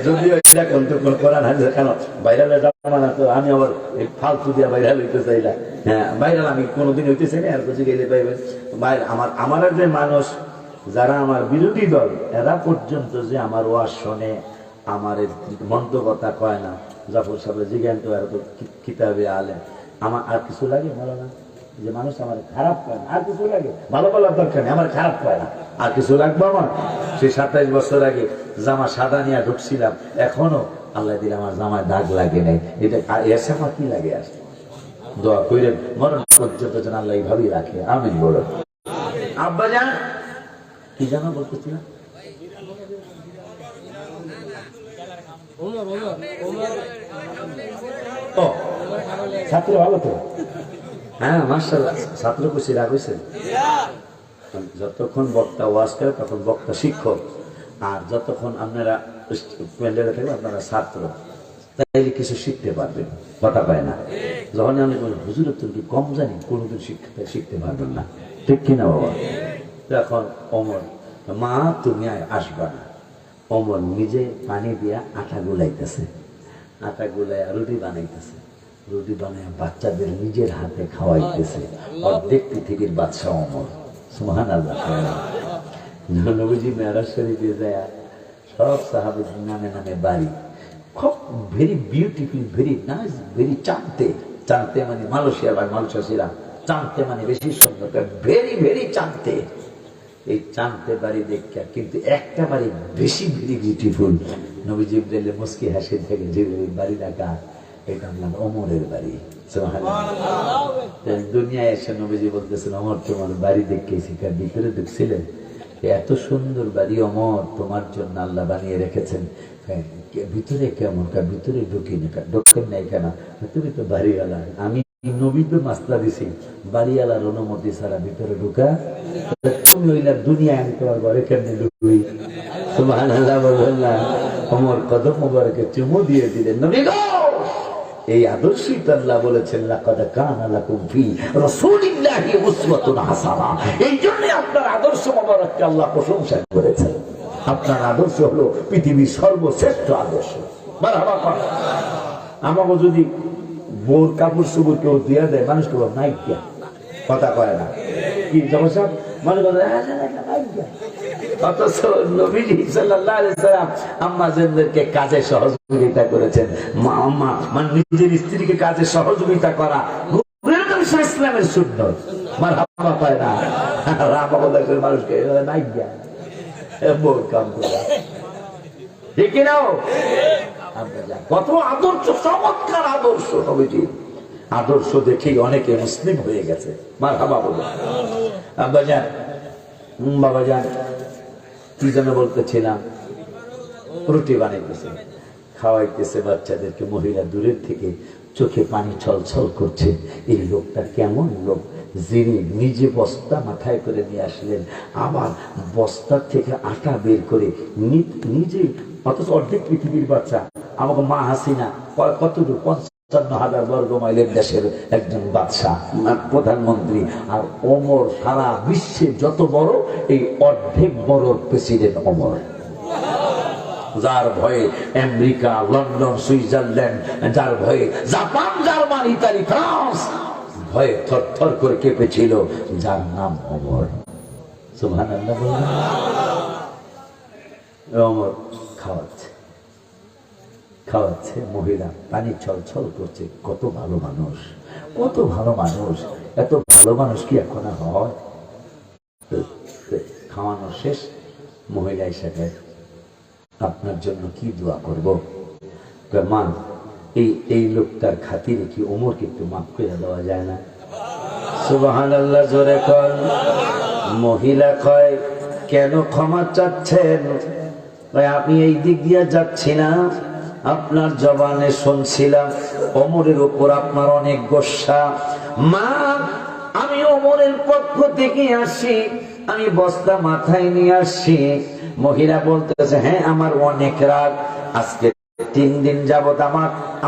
যদিও এটা কোন কোরআন হাদিস কেন ভাইরালের জামানা, তো আমি আবার ফালতু দিয়া ভাইরাল হইতে চাইলাম। হ্যাঁ, ভাইরাল আমি কোনোদিন হইতে চাই না। আর কিছু গেলে পাইবেন ভাই, আমার যে মানুষ যারা আমার বিরোধী দল, এরা পর্যন্ত যে আমার ওয়াজ শোনে, আমার মন্দ কথা কয় না। জাফর সাহেব জিজ্ঞান তো এরা তো কিতাবে আলেম, আমার আর কিছু লাগে ভালো না? যে মানুষ আমার খারাপ পায় না, আর কিছু লাগে? ভালো বলার দরকার নেই, আমার খারাপ পায় না, আর কিছু লাগবে আমার? সেই 27 বছর আগে জামা সাদা নিয়ে ঢুকছিলাম, এখনো আল্লাহ দিলে আমার জামায় দাগ লাগে নাই। এটা এসাফা কি লাগে? আসলে দোয়া কইরেন মরণ পর্যন্ত যেন আল্লাহ এইভাবেই রাখে। আমিন বলো। আব্বা জান কি জানো বলতেছিলাম? ও ছাত্র ভালো তো? হ্যাঁ মাশাআল্লাহ, ছাত্র খুশি রাগ হয়েছে। যতক্ষণ বক্তা ওয়াজ করে তখন বক্তা শিক্ষক, আর যতক্ষণ আপনারা প্যান্ডেলে থাকবেন আপনারা ছাত্র, তাইলে কিছু শিখতে পারবেন। কথা পায় না যখন আমি হুজুরের তুমি কি কম জানি, কোনোদিন শিখতে পারবেন না, ঠিক কিনা বাবা? তখন ওমর, মা তুমি আসবা না। ওমর নিজে পানি দিয়া আটা গুলাইতেছে, আটা গুলাই রুটি বানাইতেছে, রুটি বানায় বাচ্চাদের নিজের হাতে খাওয়াইতেছে। অর্ধেক পৃথিবীর বাদশা ওমর। সুবহানাল্লাহ। নবীজি মেরাজ শরীফে যায় সব সাহাবীর নামে নামে বাড়ি, খুব very beautiful, very nice, very চাঁদতে। চাঁদতে মানে মালয়েশিয়া বা মালয়েশিয়া, চাঁদতে মানে বেশি সুন্দর, ভেরি ভেরি চাঁদতে। এই চাঁদতে বাড়ি দেখা কিন্তু একটা বাড়ি বেশি ভেরি বিউটিফুল। নবীজি মুস্কি হাসি থেকে যে বাড়ি দেখা, এটা নাম ওমরের বাড়ি। দুনিয়ায় এসে নবীজি বলতেছেন, ওমর তোমার বাড়ি দেখেছি, কার ভিতরে ঢুকছিলেন, এত সুন্দর বাড়ি ওমর তোমার জন্য আল্লাহ বানিয়ে রেখেছেন, ভিতরে কেমন? ভিতরে ঢুকিনি, ঢোকেন নাই কেন? তুমি তো বাড়িওয়ালা, আমি নবী তো মাসলা দিছি, বাড়িওয়ালার অনুমতি ছাড়া ভিতরে ঢুকা, তুমি ওইলা দুনিয়ায় আমি তোমার ঘরে কেমনি ঢুকি? সুবহানাল্লাহ বললেন না? ওমর কদম মোবারকে চুমু দিয়ে দিলেন, নবী গো এই আদর্শই তো আল্লাহ বলেছেন, লাকাদ কানা লাকুম ফি রাসূলিল্লাহি উসওয়াতুন হাসানাহ। এই জন্য আপনার আদর্শ মোবারককে আল্লাহ প্রশংসা করেছেন। আপনার আদর্শ হলো পৃথিবীর সর্বশ্রেষ্ঠ আদর্শ। মারহাবা। আমাকে যদি বোর কাপড় চোপড় কেউ দিয়ে দেয়, মানুষ কেউ নাই গিয়া কথা কয় না, কি সমস্যা? মনে করে অথচ নবীজি সাল্লাল্লাহু আলাইহি সাল্লাম আম্মাজানদেরকে কাজে সহযোগিতা করেছেন। আম্মা মানে নিজের স্ত্রীকে কাজে সহযোগিতা করা ইসলামের সুন্নাত। মারহাবা পায় না রামাবাদের মানুষকে নাই গিয়া বোর কাম করা, ঠিক নাও? কত আদর্শ, চমৎকার আদর্শ নবীজি। আদর্শ দেখেই অনেকে মুসলিম হয়ে গেছে। মারহাবা বলে। আব্বাজান, বাবাজান, কি যেন বলতেছিলাম, রুটি বানাইতেছে, খাওয়াইতেছে বাচ্চাদেরকে। মহিলা দূরের থেকে চোখে পানি ছলছল করছে। এই লোকটা কেমন লোক, যিনি নিজে বস্তা মাথায় করে নিয়ে আসলেন, আবার বস্তার থেকে আটা বের করে নিজে, অথচ অর্ধেক পৃথিবীর বাচ্চা। আমাকে মা হাসিনা কতটুকু ৫৫,০০০ বর্গ মাইলের দেশের একজন বাদশাহ, প্রধানমন্ত্রী, আর ওমর সারা বিশ্বে যত বড়, এই অর্ধেক বড় প্রেসিডেন্ট ওমর, যার ভয়ে আমেরিকা, লন্ডন, সুইজারল্যান্ড, যার ভয়ে জাপান, জার্মানি, ইতালি, ফ্রান্স ভয়ে থরথর করে কেঁপেছিল, যার নাম ওমর। সুবহানাল্লাহ। ওমর খাওয়াচ্ছে, মহিলা পানি ছলছল করছে। কত ভালো মানুষ, কত ভালো মানুষ। এত ভালো মানুষ কি এখন আর হয়? খাওয়ানো শেষ, মহিলা এসে আপনার জন্য কি দোয়া করবো? মা, এই লোকটার খাতিরে কি ওমরকে একটু মাফ করে দেওয়া যায় না? সুবহানাল্লাহ জোরে কর। মহিলা কয়, কেন ক্ষমা চাচ্ছেন? আমি এই দিক দিয়ে যাচ্ছি না, আপনার জবানে শুনছিলাম ওমরের উপর আপনার অনেক গোসা। মা, আমি ওমরের পক্ষ থেকে আসি, আমি বস্তা মাথায় নিয়ে আসি। মহিলা বলতেছে, হ্যাঁ আমার অনেক রাগ, আজকে 3 দিন যাবত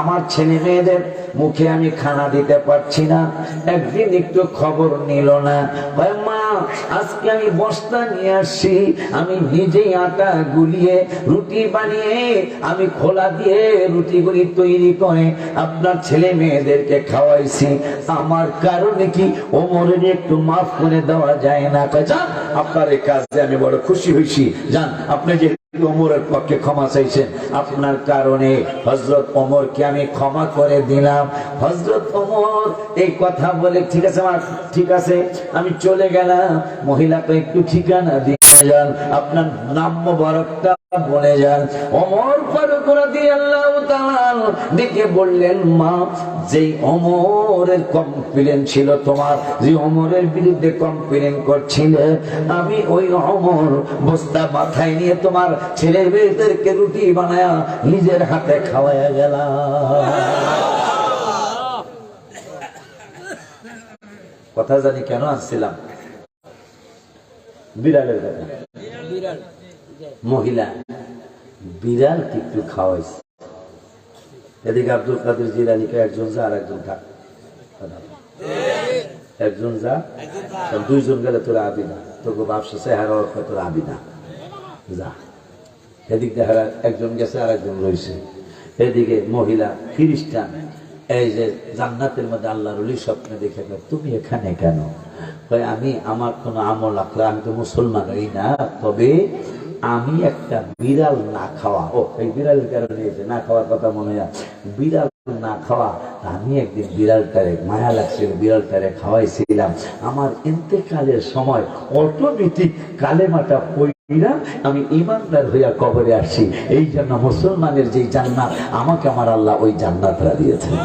আমার ছেলে মেয়েদের মুখে আমি খানা দিতে পারছি না, একদিন একটু খবর নিল না। মা, আজকে আমি বস্তা নিয়ে আসি, আমি নিজেই আটা গুলিয়ে রুটি বানিয়ে আমি খোলা দিয়ে রুটিগুলি তৈরি করে আপনার ছেলে মেয়েদেরকে খাওয়াইছি, আমার কারণে কি ওমরের একটু মাফ করে দেওয়া যায় না? যান, আপনার এই কাজে আমি বড় খুশি হয়েছি। যান, আপনি যে ওমরের পক্ষে ক্ষমা চাইছেন, আপনার কারণে হযরত ওমরকে আমি ক্ষমা করে দিলাম। হযরত ওমর এই কথা বলে, ঠিক আছে মা, ঠিক আছে, আমি চলে গেলাম। মহিলাকে একটু ঠিকানা দিয়ে যান, আপনার নাম মোবারকটা বলে যান। ওমর ফারুক রাদিয়াল্লাহু তাআলা দেখে বললেন, মা, যেই ওমরের কমপ্লেন ছিল তোমার, যে ওমরের বিরুদ্ধে কমপ্লেন করছিলে, আমি ওই ওমর বস্তা মাথায় নিয়ে তোমার ছেলে মেয়েদেরকে রুটি বানায়া নিজের হাতে খাওয়াইয়া গেলাম। কথা জানি কেন আসছিলাম, বিড়ালের কথা। মহিলা বিড়াল একটু খাওয়াইছে। এদিকে আব্দুল কাদের জিলানীকে একজন যা আর একজন থাক, একজন যা, দুইজন গেলে তোরা আবি না, তোকে ব্যবসা চেহারা তোরা আবি না, যা। এদিক দেখা একজন গেছে আর একজন রয়েছে। এদিকে মহিলা খ্রিস্টান, এই যে জান্নাতের মধ্যে আল্লাহর ওলি স্বপ্নে দেখে, তুমি এখানে কেন? আমি আমার কোনো আমল আখলা, আমি তো মুসলমান হই না, তবে আমি একটা বিড়াল না খাওয়া, এই বিড়ালের কারণে না খাওয়ার কথা মনে হয়, বিড়াল না খাওয়া, আমি একদিন বিড়ালটারে মায়া লাগছিল, বিড়ালটারে খাওয়াইছিলাম। আমার ইন্তেকালের সময় অটোমেটিক কালেমাটা পড়িনা আমি ইমানদার হইয়া কবরে আসি। এই জন্য মুসলমানের যে জান্নাত, আমাকে আমার আল্লাহ ওই জান্নাতটা দিয়েছেন।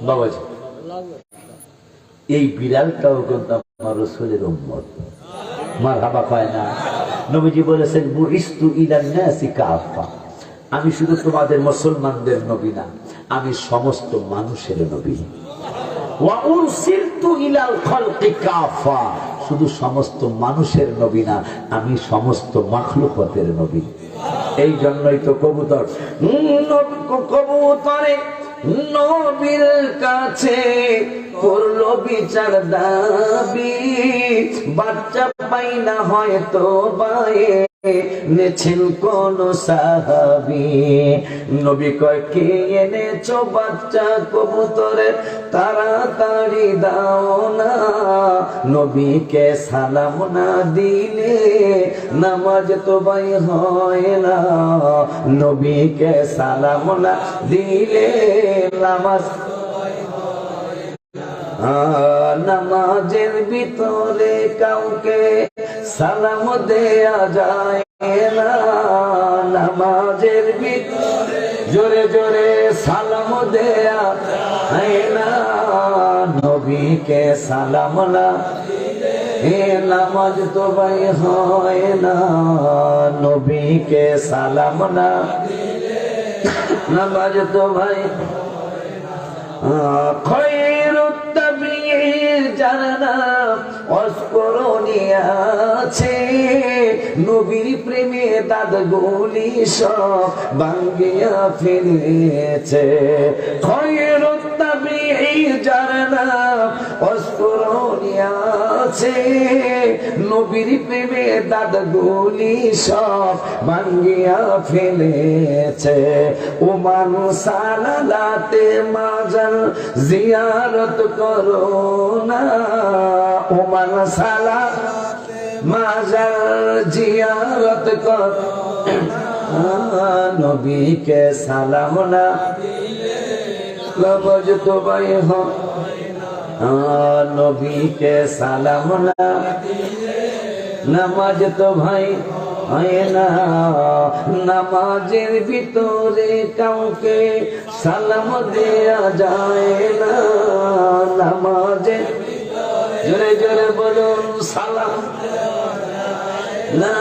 বাবাজি, এই বিড়ালটাও কিন্তু আমার রাসূলের উম্মত। মারহাবা পায় না? নবীজি বলেছেন বুইস্তু ইলান নাসি কাফা, আমি শুধু তোমাদের মুসলমানদের নবী না, আমি সমস্ত মানুষের নবী। ওয়া উরসিলতু ইলাল খালকি কাফা, শুধু সমস্ত মানুষের নবী না, আমি সমস্ত মাখলুকাতের নবী। এই জন্যই তো কবুতর কবুতরে নবীর কাছে করলো বিচার দাবি, বাচ্চা পাই না হয়তো বায়ে নেছেন কোন সাহাবী। নবী কয় কে এনেছো বাচ্চা কবুতরের, তাড়াতাড়ি দাও না, নবীকে সালাম না দিলে নামাজ তো ভাই হয় না, নবীকে সালাম না দিলে নামাজ, নামাজের ভিতরে কাউকে সালাম দেয়া যায় না, নামাজের ভিতরে জোরে জোরে সালাম দেয়া হয় না, নবীকে সালাম না এ নামাজ তো ভাই হয় না, নবীকে সালাম না নামাজ তো ভাই। খৈরুত তাবিঈর জানা অস্করণী আছে, নবীর প্রেমে দাঁতগুলি সব ভাঙ্গিয়া ফেলেছে। খৈরুত তাবিঈর জানা অস্করণী আছে, নবীর প্রেমে দাঁতগুলি সব ভাঙ্গিয়া ফেলেছে। ওমান সালালাতে মাজার জিয়ারত করো না, ওমান সালা মাজার জিয়ারত কর, নবীকে সালাম না নামাজ তো ভাই হয়, নবীকে সালাম না নামাজ তো ভাই হয় না, নামাজের ভিতরে কাউকে সালাম দেয়া যায় না, নামাজে জোরে জোরে বলুন সালাম না,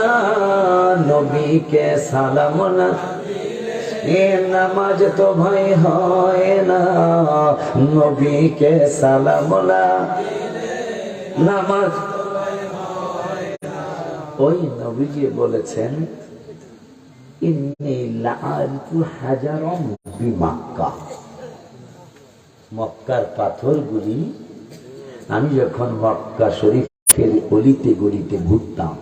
নবীকে সালাম না এ নামাজ তো ভাই হয় না, নবীকে সালাম না নামাজ। ওই নবীজি বলেছেন ইন্নী লাআরিফু হাজারাম বিমাক্কা, মক্কার পাথরগুলি, আমি যখন মক্কা শরীফের অলিতে গলিতে ঘুরতাম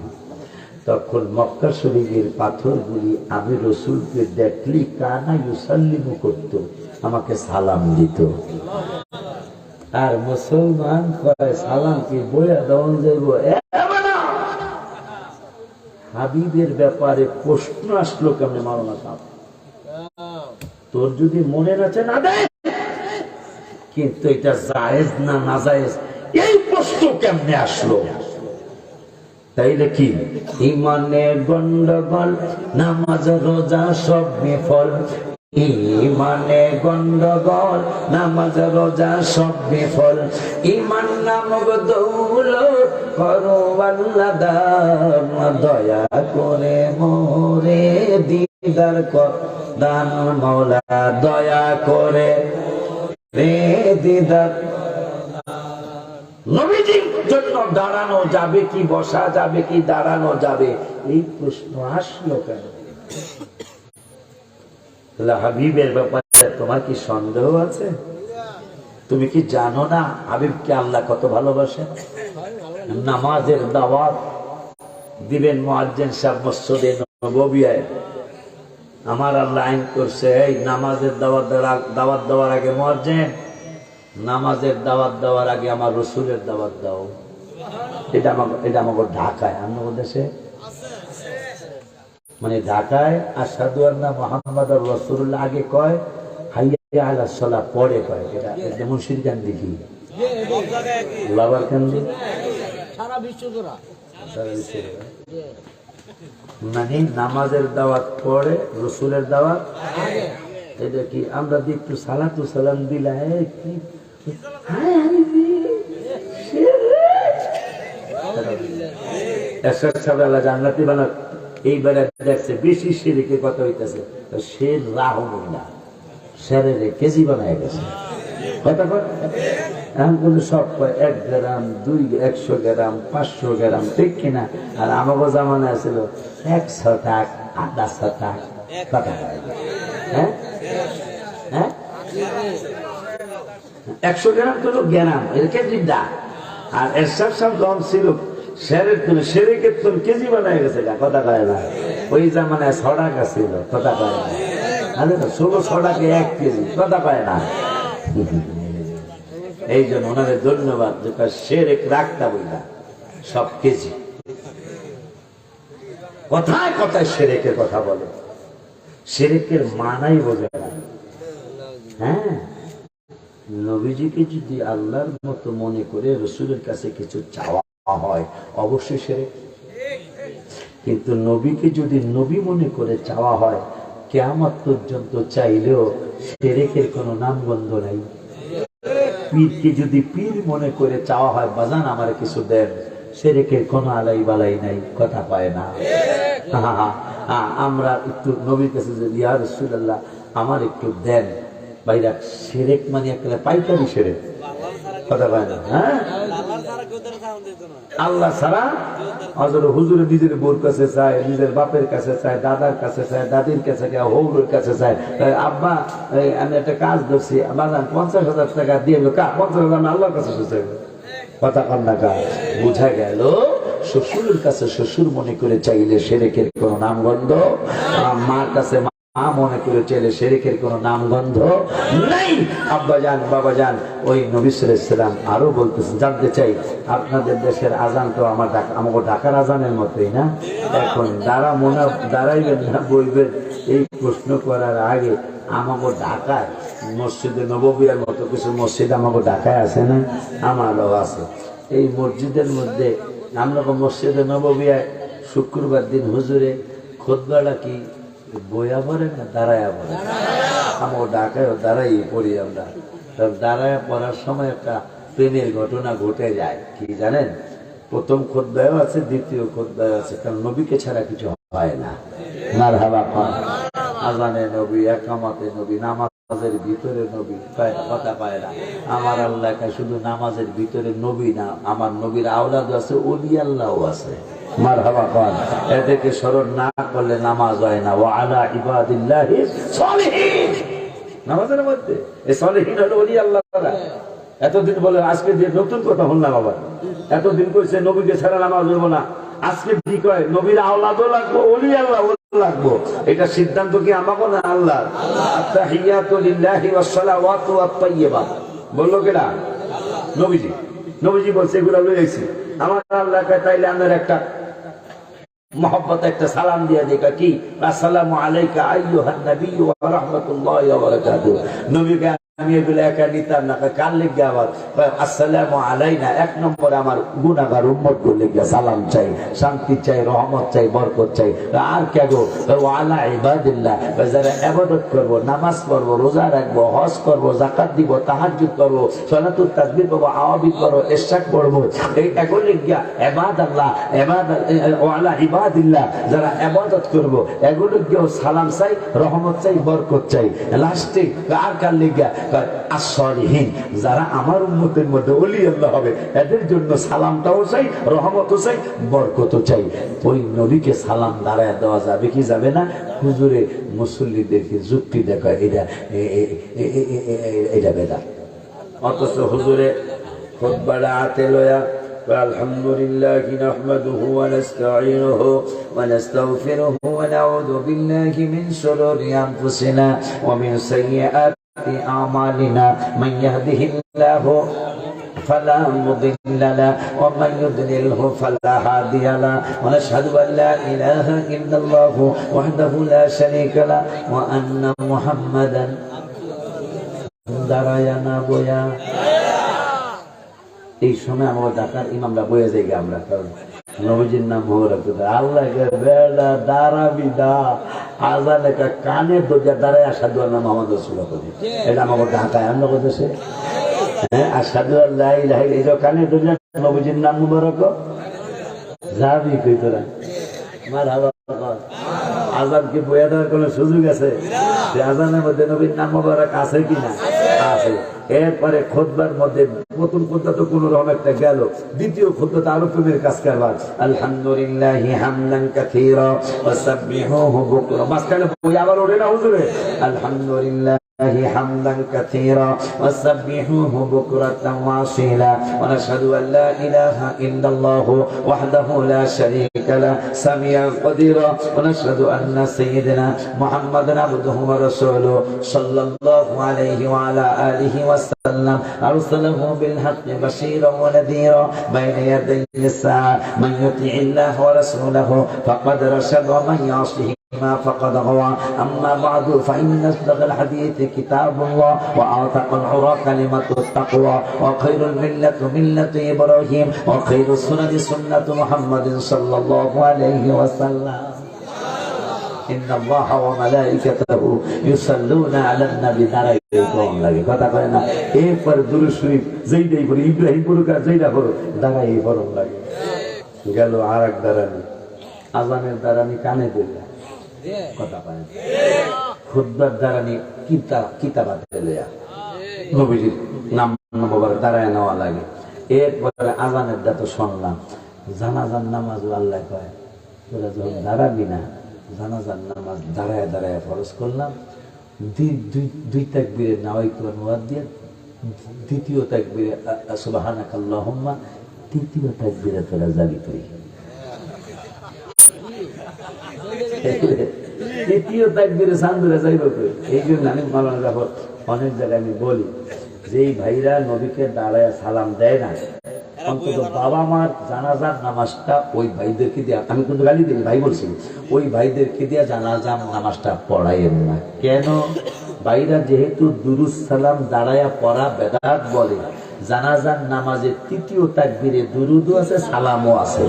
তখন মক্কা শরীফের পাথরগুলি আমি রাসূলকে দেখলি কানা ইউসাল্লিমু করত, আমাকে সালাম দিত। আর মুসলমান কয় সালাম কি বইয়া দেওয়া যাইব? হাবিবের ব্যাপারে প্রশ্ন আসলো কেমনে মাওলানা সাহেব, তোর যদি মনে আছে না দেয়, কিন্তু এটা জায়েজ না নাজায়েজ এই প্রশ্ন কেমনে আসলো? তাইলে কি ইমানে গন্ডগোল, নামাজ রোজা সব বিফল, ইমানে গন্ডগোল, নামাজ রোজা সব বিফল, ইমান নামক দৌলত করো আল্লাহ দান, দয়া করে মোরে দিদার কর দান মওলা, দয়া করে রে দিদার। নবীজির জন্য দাঁড়ানো যাবে কি, বসা যাবে কি, দাঁড়ানো যাবে, এই প্রশ্ন আসলো কেন? হাবিবের ব্যাপারে তোমার কি সন্দেহ আছে? তুমি কি জানো না হাবিবকে আল্লাহ কত ভালোবাসেন? নামাজের দাওয়াত দিবেন মুয়াজ্জিন সাহেব মসজিদে নববিয়ায়, আমার আল্লাহ আইন করছে এই নামাজের দাওয়াত দেওয়ার আগে মুয়াজ্জিন, নামাজের দাওয়াত দেওয়ার আগে আমার রাসূলের দাওয়াত দাও। এটা আমাকে ঢাকায়, অন্য দেশে মানে ঢাকায় আশহাদু আন্না মুহাম্মাদুর রাসূলুল্লাহ আগে কয়, হাইয়া আলাস সালাহ পরে কয়। এটা মুর্শিদ কান্দি কি লাভার কান্দি সারা বিশ্ব জোড়া, মানে নামাজের দাওয়াত পরে, রাসূলের দাওয়াত এটা কি আমরা একটু সালাতু সালাম দিলা কি জান্নাতি বানা এইবারে দেখছে বেশি শিরকের কথা হইতেছে, শের রাহুল না শেরের কেজি বানায় গেছে কথা কয়। এখন কিন্তু সব 1 গ্রাম 100 গ্রাম 500 গ্রাম, ঠিক কিনা? আর আমাকে জামানায় ছিল 100 টাকা 100 টাকা কথা কয়। হ্যাঁ হ্যাঁ 100 গ্রাম তো গ্রাম এটা কেজি দা, আর এসব সব কম ছিল শেরের তুলে শেরেকের তুল কেজি বানায় গেছে কথা কয় না। ওই জামানায় 100 টাকা ছিল কথা কয় না, 1600 টাকা 1 কেজি কথা কয় না। এই জন্য ওনাদের ধন্যবাদ, যেটা শেরেক রাখতা বইলা সব কেজি কথায় কথায় শেরেকের কথা বলে, শেরেকের মানাই বোঝে না। হ্যাঁ, নবীজিকে যদি আল্লাহর মতো মনে করে রসুলের কাছে কিছু চাওয়া হয় অবশ্যই শিরক, কিন্তু নবীকে যদি নবী মনে করে চাওয়া হয় কিয়ামত পর্যন্ত চাইলেও শিরকের কোনো নামগন্ধ নাই। পীরকে যদি পীর মনে করে চাওয়া হয় বাজান আমার কিছু দেন, শিরকের কোনো আলাই বালাই নাই কথা পায় না। আমরা একটু নবীর কাছে যে ইয়া রাসূলুল্লাহ আমার একটু দেন, ভাইরা শিরক মানে একটা পাইকারি শিরক কথা পায় না। হ্যাঁ, আল্লাহ ছাড়া হযরত হুজুর নিজের বোর কাছে চায়, নিজের বাপের কাছে চায়, দাদার কাছে চায়, দাদির কাছে চায়, হৌরের কাছে চায়। আব্বা আমি একটা কাজ ধরছি, বাজান 50,000 টাকা দিয়ে 50,000 আমি আল্লাহর কাছে চাই কথা কন্যা কাজ বুঝা গেল। শ্বশুরের কাছে শ্বশুর মনে করে চাইলে শিরকের কোন নামগন্ধ, মার কাছে মা মনে করে চাইলে শিরকের কোন নামগন্ধ নাই। আব্বা জান বাবা জান ওই নবী সাল্লাল্লাহু আলাইহি ওয়াসাল্লাম আরো বলতেছেন, জানতে চাই আপনাদের দেশের আজান তো আমাকে ঢাকার আজানের মতোই না? এখন দাঁড়াইবেন না বলবেন এই প্রশ্ন করার আগে আমাকে ঢাকায় মসজিদে নববীর মতো কিছু মসজিদ আমাকে ঢাকায় আছে না? আমারও আছে। এই মসজিদের মধ্যে আমরা মসজিদে নববীয়ায় শুক্রবার দিন হুজুরে খুতবাটা কি বইয়া পড়ে না দাঁড়ায়া পড়ে? আমার ঢাকায় দাঁড়াই পড়ি আমরা। দাঁড়ায় পড়ার সময় একটা প্রেমের ঘটনা ঘটে যায়, কি জানেন? প্রথম খুতবায়ও আছে, দ্বিতীয় খুতবায়ও আছে, কারণ নবীকে ছাড়া কিছু হয় না। মারহাবা খান, আজানে নবী, একামতে নবী, নামাজের ভিতরে নবী, কথা পায় না। আমার আল্লাহ শুধু নামাজের ভিতরে নবী না, আমার নবীর আওলাদ আছে, ওলি আল্লাহও আছে। মারহাবা খান, এদেরকে স্মরণ না করলে নামাজ হয় না। ওয়া আলা ইবাদিল্লাহিস সালিহিন, নামাজের মধ্যে এই সালিহিন হলো ওলি আল্লাহ। এতদিন বলে আজকে যে নতুন কথা বললাম, আবার এতদিন কইছে নবীকে ছাড়া নামাজ হইব না, আজকে কি কয় নবীর আওলাদও লাগবো, ওলি আল্লাহ লাগবো। এটা সিদ্ধান্ত কি আমাকে না আল্লাহ? আত্তাহিয়াতু লিল্লাহি ওয়াস সালাওয়াতু ওয়াত তাইয়্যিবাত বললো কেডা? নবীজি। নবীজি বলছে এগুলো লইছি আমার আল্লাহ কয় তাইলে আমার একটা মহব্বত একটা সালাম দিয়ে দেখা কি আসসালামু আলাইকা আইয়ুহান নাবিয়্যু ওয়া রাহমাতুল্লাহি ওয়া বারাকাতুহু। নবীকে আমি এগুলো একা নিতাম না, কার লেগে আবার আসসালামু আলাইনা, 1 নম্বরে আমার গুনাহগার উম্মত গুলো লেগে সালাম চাই, শান্তি চাই, রহমত চাই, বরকত চাই। আর কে গো ওয়া আলা ইবাদিল্লাহ, যারা ইবাদত করব, নামাজ পড়ব, রোজা রাখব, হজ করব, যাকাত দিব, তাহাজ্জুদ করব, সালাতুত তাসবিহ করব, আওয়াবিদ করব, ইশরাক করব, এই এগুলো লেগে ইবাদাল্লাহ ওয়া আলা ইবাদিল্লাহ, যারা ইবাদত করব এগুলো লেগে সালাম চাই, রহমত চাই, বরকত চাই। লাস্টে আর কার লেগে as-salihin, যারা আমার উম্মতের মধ্যে ওলি আল্লাহ হবে এদের জন্য সালামটাও চাই, রহমতও চাই, বরকতও চাই। ওই নবীকে সালাম দাঁড়ায় দেওয়া যাবে কি যাবে না? হুজুরে মুসল্লিদেরকে যুক্তি দেখায় এটা বেদাত। অথচ হুজুরে খুতবাটা হাতে লয়া আলহামদুলিল্লাহি নাহমাদুহু ওয়া নাস্তাঈনুহু ওয়া নাস্তাগফিরুহু ওয়া নাউযু বিল্লাহি মিন শুরুরি আনফুসিনা ওয়া মিন সাইয়্যাতি أعمالنا من يهده الله فلا مضل له ومن يضلله فلا هادي له ونشهد أن لا إله إلا الله وحده لا شريك له وأن محمدا দাঁড়ায়ানা বয়া। এই সময় আমরা ঢাকার ইমামরা বয়ে যাই আমরা, কারণ নবীজির নাম ভোর আল্লাহ বেড়া দাঁড়াবি দা আজান একটা কানে দরজা দাঁড়ায় আসাদু আল্লাহ মোহাম্মদ রাসূলুল্লাহ করি, এটা আমার ঢাকায় আমরা করতেছে। হ্যাঁ, আসাদু আল্লাহ ইলাহা ইল্লাল্লাহ কানে দরজা নবীজির নাম মুবারক যাবি কই তোরা মারহাবা। আজান কি বইয়া দেওয়ার কোন সুযোগ আছে? আজানের মধ্যে নবীর নাম মোবারক আছে কিনা? আছে। এরপরে খুতবার মধ্যে প্রথম খুতবা তো কোন রকম একটা গেল, দ্বিতীয় খুতবা আরো প্রেমের কাজ করবার, আলহামদুলিল্লাহি হামদান কাসীরা ওয়া সাব্বিহুহু বুকরা। মাঝখানে বই আবার ওঠে না হুজুরে, আলহামদুলিল্লাহ حمدا كثيرا وسبحوه بكرة وأصيلا ونشهد أن لا إله إلا الله وحده لا شريك له سميعا قديرا ونشهد أن سيدنا محمدا عبده ورسوله صلى الله عليه وعلى آله وسلم أرسله بالحق بشيرا ونذيرا بين يدي الساعة من يطع الله ورسوله فقد رشد ومن يعصه ما فقد غوى. أما بعد فإن أصدق الحديث كتاب الله وأعتق العرى كلمة التقوى وخير الملة ملة إبراهيم وخير السنن سنة محمد صلى الله عليه وسلم. إن الله وملائكته يصلون على النبي দাঁড়াইকম লাগে কথা কয় না। এরপর দুরূদ শরীফ যেইটাই পড়ি ইব্রাহিম পড়ুক আর যেইটা পড়ো দাঁড়াই পড়ম লাগে। গেল আর এক দাঁড়ানি, আজানের দাঁড়ানি কানে দিলা কথা পায়, খুতবার দাঁড়ানি কিতাবাত দেয়া নবীজির নাম মোবারক দাঁড়ায় নেওয়া লাগে। এরপরে আজানের দা তো শুনলাম, জানাজার নামাজ আল্লাহ কয় তোরা যখন দাঁড়াবি না, জানাজার নামাজ দাঁড়ায় দাঁড়ায় ফরজ করলাম। দুই তাকবীরে নাওয়াইতু মুয়াদ্দিন, দ্বিতীয় তাকবীরে সুবহানাকাল্লাহুম্মা, তৃতীয় তাকবীরে তোরা জারি করি। তৃতীয় তাকবীরে সান্দুরে যাইব। এই জন্য আমি মাওলানা জাফর অনেক জায়গায় আমি বলি যে এই ভাইরা নবীকে দাঁড়ায় সালাম দেয় না, অন্তত বাবা মার জানাজার নামাজটা ওই ভাইদেরকে দিয়া, আমি কিন্তু গালি দিই ভাই বলছি, ওই ভাইদেরকে দিয়া জানাজার নামাজটা পড়াইয়েন না। কেন? ভাইরা যেহেতু দুরুদ সালাম দাঁড়ায়া পড়া বেদাত বলে, জানাজার নামাজের তৃতীয় তাকবীরে দুরুদও আছে সালামও আছে।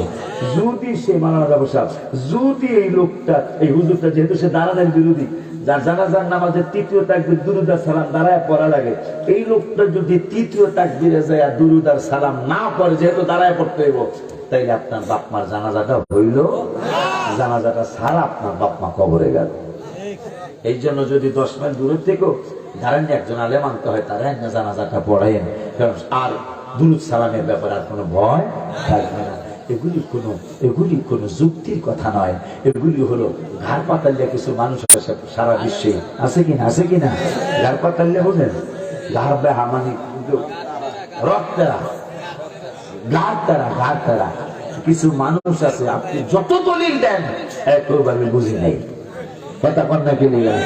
যদি সে মাওলানা জাফর সাহেব, যদি এই লোকটা এই হুজুরটা যেহেতু সে দাঁড়ানোর বিরোধী, যার জানাজার নামাজের তৃতীয় তাকবীর দুরুদ আর সালাম দাঁড়ায় পড়া লাগে, এই লোকটা যদি তৃতীয় তাকবীরে যায় দুরুদ আর সালাম না পড়ে, যেহেতু দাঁড়ায় পড়তে হইব, তাইলে আপনার বাপ মার জানাজাটা হইল, জানাজাটা ছাড়া আপনার বাপ মা কবরে গেল। এই জন্য যদি 10 মাইল দূরে থেকেও ধরেন একজন আলেম আনতে হয়, তারা জানাজাটা পড়াইন, কারণ আর দুরুদ সালামের ব্যাপারে আর কোনো ভয় থাকবে না। এগুলি কোনো যুক্তির কথা নয়, এগুলি হলো ঘাড় পাতাল্লা কিছু মানুষ আছে সারা বিশ্বে, আছে কিনা? আছে কিনা? ঘাড় পাতাল্লা বোঝেন, ঘাড় বেহা মানে রক্তেরা, ঘাড় তারা কিছু মানুষ আছে, আপনি যত দলিল দেন একটু আমি বুঝি নাই, কথা কন্যা কে নিলাম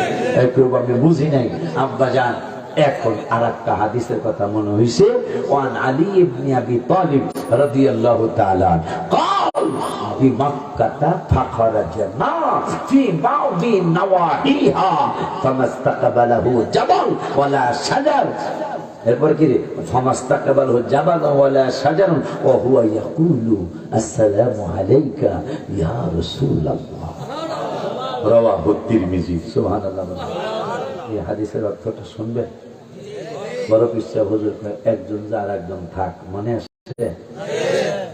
একটু আমি বুঝি নাই। আব্বা যান এখন আরেকটা হাদিসের কথা মনে হইছে, ওয়ান আলী ইবনে আবি তালিব রাদিয়াল্লাহু তাআলা قال بمكة فخرجنا في بعض نواحيها فما استقبله جبل ولا شجر। এরপর কি রে? ফামাস্তাকবালহু জাবাল ওয়ালা শাজারুন ওয়া হুয়া ইয়াকুলু আসসালামু আলাইকা ইয়া রাসূলুল্লাহ। রাওয়াহু তিরমিজি। সুবহানাল্লাহ। এই হাদিসের অর্থটা শুনবেন? বড় পিসা হুজুর কয় একজন যার একজন থাক, মনে আছে?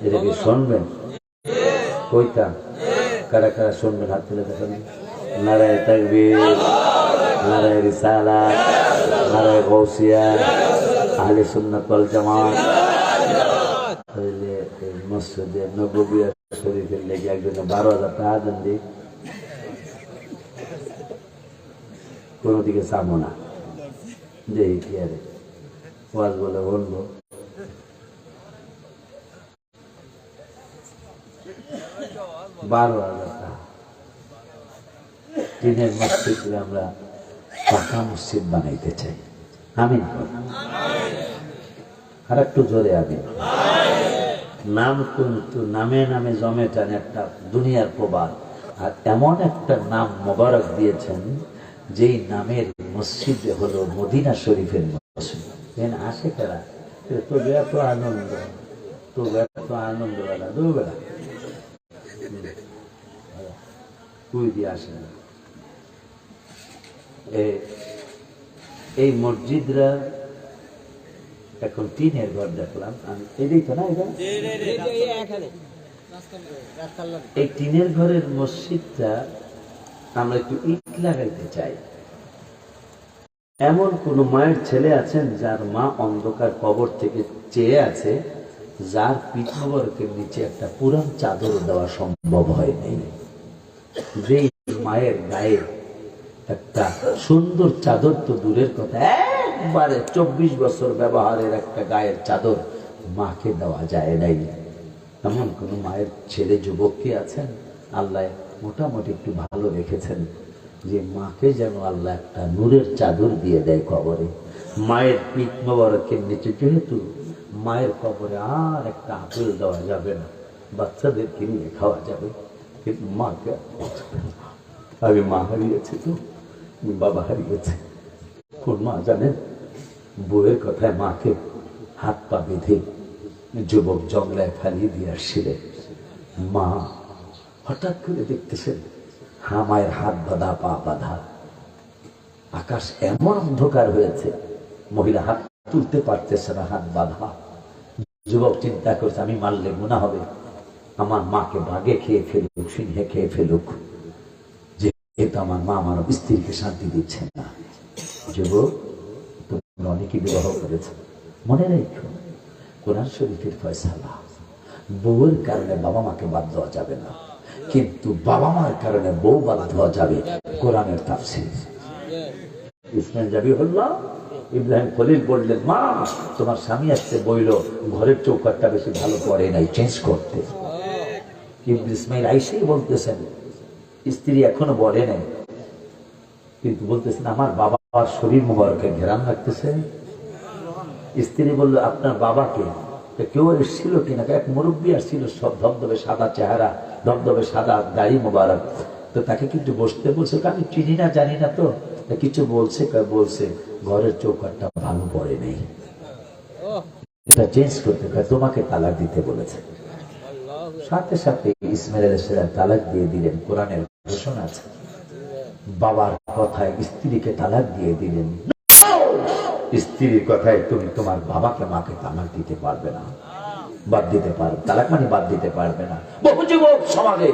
এটা কি শুনবেন? কইতাম কারা কারা শুনবেন হাত তুলে দেখেন। নারায়ে তাকবীর, নারায়ে রিসালাত, নারায়ে গাউসিয়া, আহলে সুন্নাত ওয়াল জামাত। তাহলে এই মসজিদে নববী শরীফের লেগে একজন 12,000 টাকা দেন দিই, কোন দিকে চাবো না, দেখি কি আরে ওয়াজ বলে বলবো। দিনের মসজিদে আমরা পাকা মসজিদ বানাইতে চাই। আমিন। আর একটু জোরে আমিন। নাম কিন্তু নামে নামে জমে টান একটা দুনিয়ার প্রবাদ, আর এমন একটা নাম মোবারক দিয়েছেন যেই নামের মসজিদে হলো মদিনা শরীফের মসজিদ। আসে কারা তো এত আনন্দ, তো এত আনন্দ বেলা দুবেলা কুই দিয়ে আসে না, এই মসজিদরা এখন টিনের ঘর দেখলাম আমি, এটাই তো না এটা? এই টিনের ঘরের মসজিদটা আমরা একটু ইট লাগাইতে চাই। এমন কোন মায়ের ছেলে আছেন যার মা অন্ধকার কবর থেকে চেয়ে আছে, যার পিঠবরকের নিচে একটা পুরান চাদর দেওয়া সম্ভব হয়নি? যে মায়ের গায়ে একটা সুন্দর চাদর তো দূরের কথা, একবারে 24 বছর ব্যবহারের একটা গায়ের চাদর মাকে দেওয়া যায় নাই, এমন কোন মায়ের ছেলে যুবক কি আছেন? আল্লাহ মোটামুটি একটু ভালো রেখেছেন, যে মাকে যেন আল্লাহ একটা নূরের চাদর দিয়ে দেয় কবরে। মায়ের পিঠ মোবারকের নিচে, যেহেতু মায়ের কবরে আর একটা আপেল দেওয়া যাবে না, বাচ্চাদেরকে নিয়ে খাওয়া যাবে, কিন্তু মাকে, আগে মা হারিয়েছে তো, বাবা হারিয়েছে। কোন মা জানেন? বউয়ের কথায় মাকে হাত পা বেঁধে যুবক জঙ্গলায় ফালিয়ে দিয়ে আসছিলেন। মা হঠাৎ করে দেখতেছেন মায়ের হাত বাঁধা, পা বাঁধা, আকাশ এমন অন্ধকার হয়েছে, মহিলা হাত তুলতে পারতেছে না, হাত বাঁধা। যুবক চিন্তা করছে আমি মারলে গুনাহ হবে, আমার মাকে বাঘে খেয়ে ফেলুক, সিংহে খেয়ে ফেলুক, যেহেতু আমার মা আমার স্ত্রীকে শান্তি দিচ্ছে না। যুবক, তুমি অনেকে বিবাহ করেছে, মনে রেখো কোরআন শরীফের ফয়সালা, বউয়ের কারণে বাবা মাকে বাদ দেওয়া যাবে না, কিন্তু বাবা মার কারণে বউ বাদ দেওয়া যাবে, কোরআনের তাফসীর। ইসমাইল জাবিহুল্লাহ ইব্রাহিম খলিল বললেন, মা তোমার স্বামী আসতে বইল, ঘরের চৌকাটটা বেশি ভালো পড়ে নাই, চেঞ্জ করতে। ইসমাইল আইসেই বলতেছেন, স্ত্রী এখনো বলে নাই, কিন্তু বলতেছেন আমার বাবার শরীর মোবারকে ঘেরান লাগতেছে। স্ত্রী বলল, আপনার বাবাকে? কেউ এসেছিল কিনা? এক মুরব্বী আসছিল, সব ধবধবে সাদা চেহারা, ধবধবে সাদা দাড়ি মোবারক, তো তাকে কিন্তু বসতে বলছে, আমি চিনি না, জানি না তো, কিছু বলছে, বলছে ঘরের চৌকাটটা ভালো পড়ে নেই, এটা চেঞ্জ করতে, তোমাকে তালাক দিতে বলেছে। সাথে সাথে ইসমাইল আলাইহিস সালাম তালাক দিয়ে দিলেন। কোরআনের ঘোষণা আছে, বাবার কথায় স্ত্রীকে তালাক দিয়ে দিলেন। স্ত্রীর কথায় তুমি তোমার বাবাকে, মাকে তালাক দিতে পারবে না, বাদ দিতে পারবে, তালাক মানে বাদ দিতে পারবে না। বহু যুবক সমাজে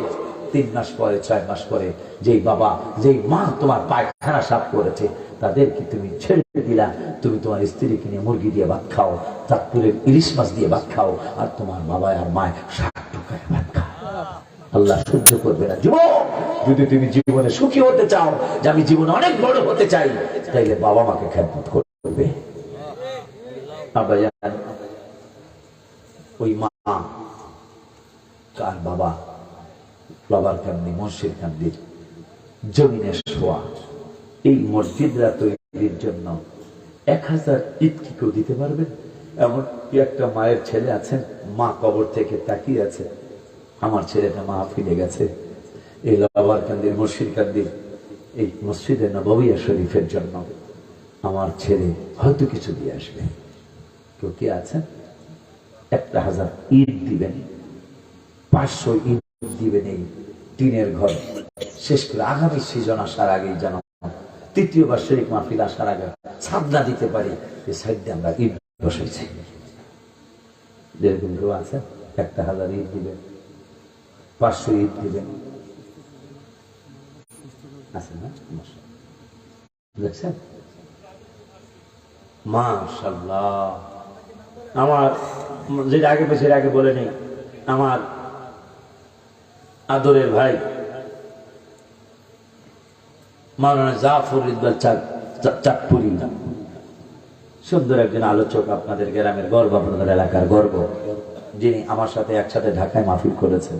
3 মাস পরে, 6 মাস পরে যেই বাবা, যেই মা তোমার পায়খানা সাফ করেছে, তাদেরকে তুমি ছেড়ে দিলা, তুমি তোমার স্ত্রীকে নিয়ে মুরগি দিয়ে ভাত খাও, চাঁদপুরের ইলিশ মাছ দিয়ে ভাত খাও, আর তোমার বাবা আর মায় 60 টাকায় ভাত খাও। আল্লাহ সহ্য করবে না। যুবক, যদি তুমি জীবনে সুখী হতে চাও, যে আমি জীবনে অনেক বড় হতে চাই, তাইলে বাবা মাকে খেদমত করবে। ওই মা কার বাবা, বাবার কান্দি, মসজিদ কান্দির জমিনে শোয়া। এই মসজিদরা তৈরির জন্য 1000 ইট কি কেউ দিতে পারবেন? এমন একটা মায়ের ছেলে আছেন, মা কবর থেকে তাকিয়ে আছে, আমার ছেলেটা মা ফিরে গেছে, এই বাবার কান্দির, মসজিদ কান্দির, এই মসজিদে নববিয়া শরীফের জন্য আমার ছেলে হয়তো কিছু দিয়ে আসবে। কেউ কি আছেন? 1000 ইট দিবেন, 500 ইট দিবেন এই টিনের ঘর শেষ করে আগামী সিজন আসার আগেই যেন, তৃতীয়বার শরীফ মাহফিল আসার আগে ছাদনা দিতে পারি, এই সাইডে আমরা ইট বসাইছি। যেরকম কেউ আছে 1000 ইট দিবেন, 500 ইট দিবেন, আছে না? দেখছেন? মাশাআল্লাহ। আমার যেটা আগে পেছনে আগে বলে নেই, আমার আদরের ভাই মাওলানা জাফর ইকবাল চাঁদপুরি, সুন্দর একজন আলোচক, আপনাদের গ্রামের গর্ব, আপনাদের এলাকার গর্ব, যিনি আমার সাথে একসাথে ঢাকায় মাহফিল করেছেন।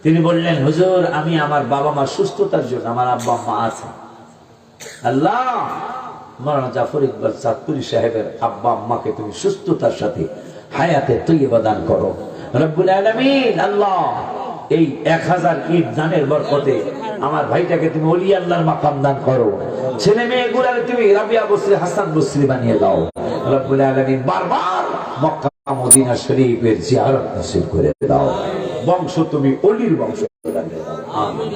তিনি বললেন, হুজুর আমি আমার বাবা মা সুস্থতার জন্য, আমার আব্বা মা আছে, আল্লাহ মাওলানা জাফর ইকবাল চাঁদপুরি সাহেবের আব্বা আম্মাকে তুমি সুস্থতার সাথে হায়াতে তৈয়বা দান করো রব্বুল আলামিন। আল্লাহ এই 1000 ইট দানের বরকতে আমার ভাইটাকে তুমি ওলি আল্লাহর মাকাম দান করো, ছেলে মেয়েগুলোকে তুমি রাবিয়া বসরি, হাসান বসরি বানিয়ে দাও রব্বুল আলামিন। বারবার মক্কা মদিনা শরীফের জিয়ারত নসিব করে দাও, বংশ তুমি ওলির বংশ বানিয়ে দাও। আমিন।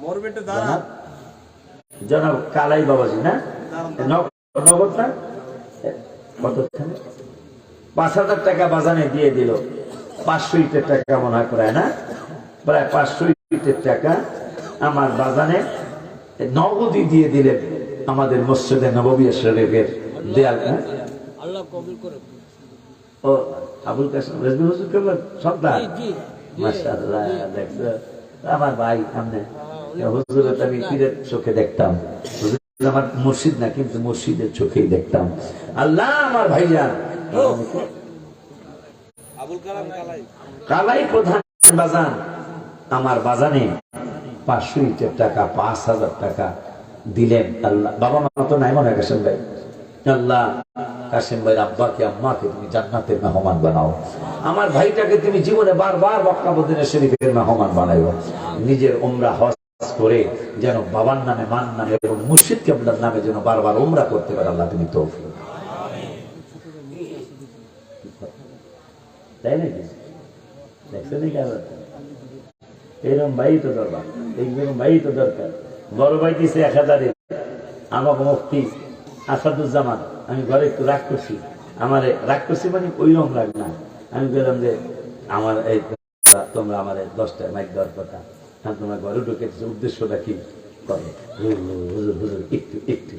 মরবেটা দাঁড়া জনাব কালাই বাবাজি না, নগদ না, কত 5,000 টাকা বাজানে দিয়ে দিল। 500 ইটের টাকা মনে হয় প্রায় না, প্রায় 500 ইটের টাকা আমার বাজানে নগদই দিয়ে দিলেন আমাদের মসজিদে নববী শরীফের দেয়াল। আল্লাহ কবুল করে। ও আবুল কাসেম রেজবি হুজুর কেবল সন্তান, মাশাআল্লাহ। দেখছো আমার ভাই, সামনে হুজুরের আমি পীরের চোখে দেখতাম, হুজুর আমার মুর্শিদ না কিন্তু মুর্শিদের চোখেই দেখতাম। আল্লাহ আমার ভাইজান আবুল কালাম কালাই প্রধান বাজান আমার বাজানে 500 ইটের টাকা 5,000 টাকা দিলেন। আল্লাহ বাবা মা তো নাই মনে হয় কাসেম ভাই, আল্লাহ কাসেম ভাইয়ের আব্বাকে আম্মাকে তুমি জান্নাতের মেহমান বানাও, আমার ভাইটাকে তুমি জীবনে বারবার মক্কা মদিনা শরীফের মেহমান বানাইও। নিজের উমরা হজ করে যেন বাবার নামে, মান নামে এবং মুর্শিদ কিবলার নামে যেন বারবার উমরা করতে পারে আল্লাহ তুমি তৌফিক। তাই নাকি? দেখছেন এরকম ভাই তো দরকার, এইরকম ভাই তো দরকার। বড় ভাই দিছে 1000, আমাকে মুফতি আসাদুজ্জামান আমি ঘরে একটু রাগ করছি, আমার রাগ করছি মানে ওইরকম রাগ না, আমি বললাম যে আমার এই তোমরা আমার 10টা মাইক দেওয়ার কথা, তোমরা ঘরে ঢুকেছে, উদ্দেশ্যটা কি করে হুজুর হুজুর একটু একটু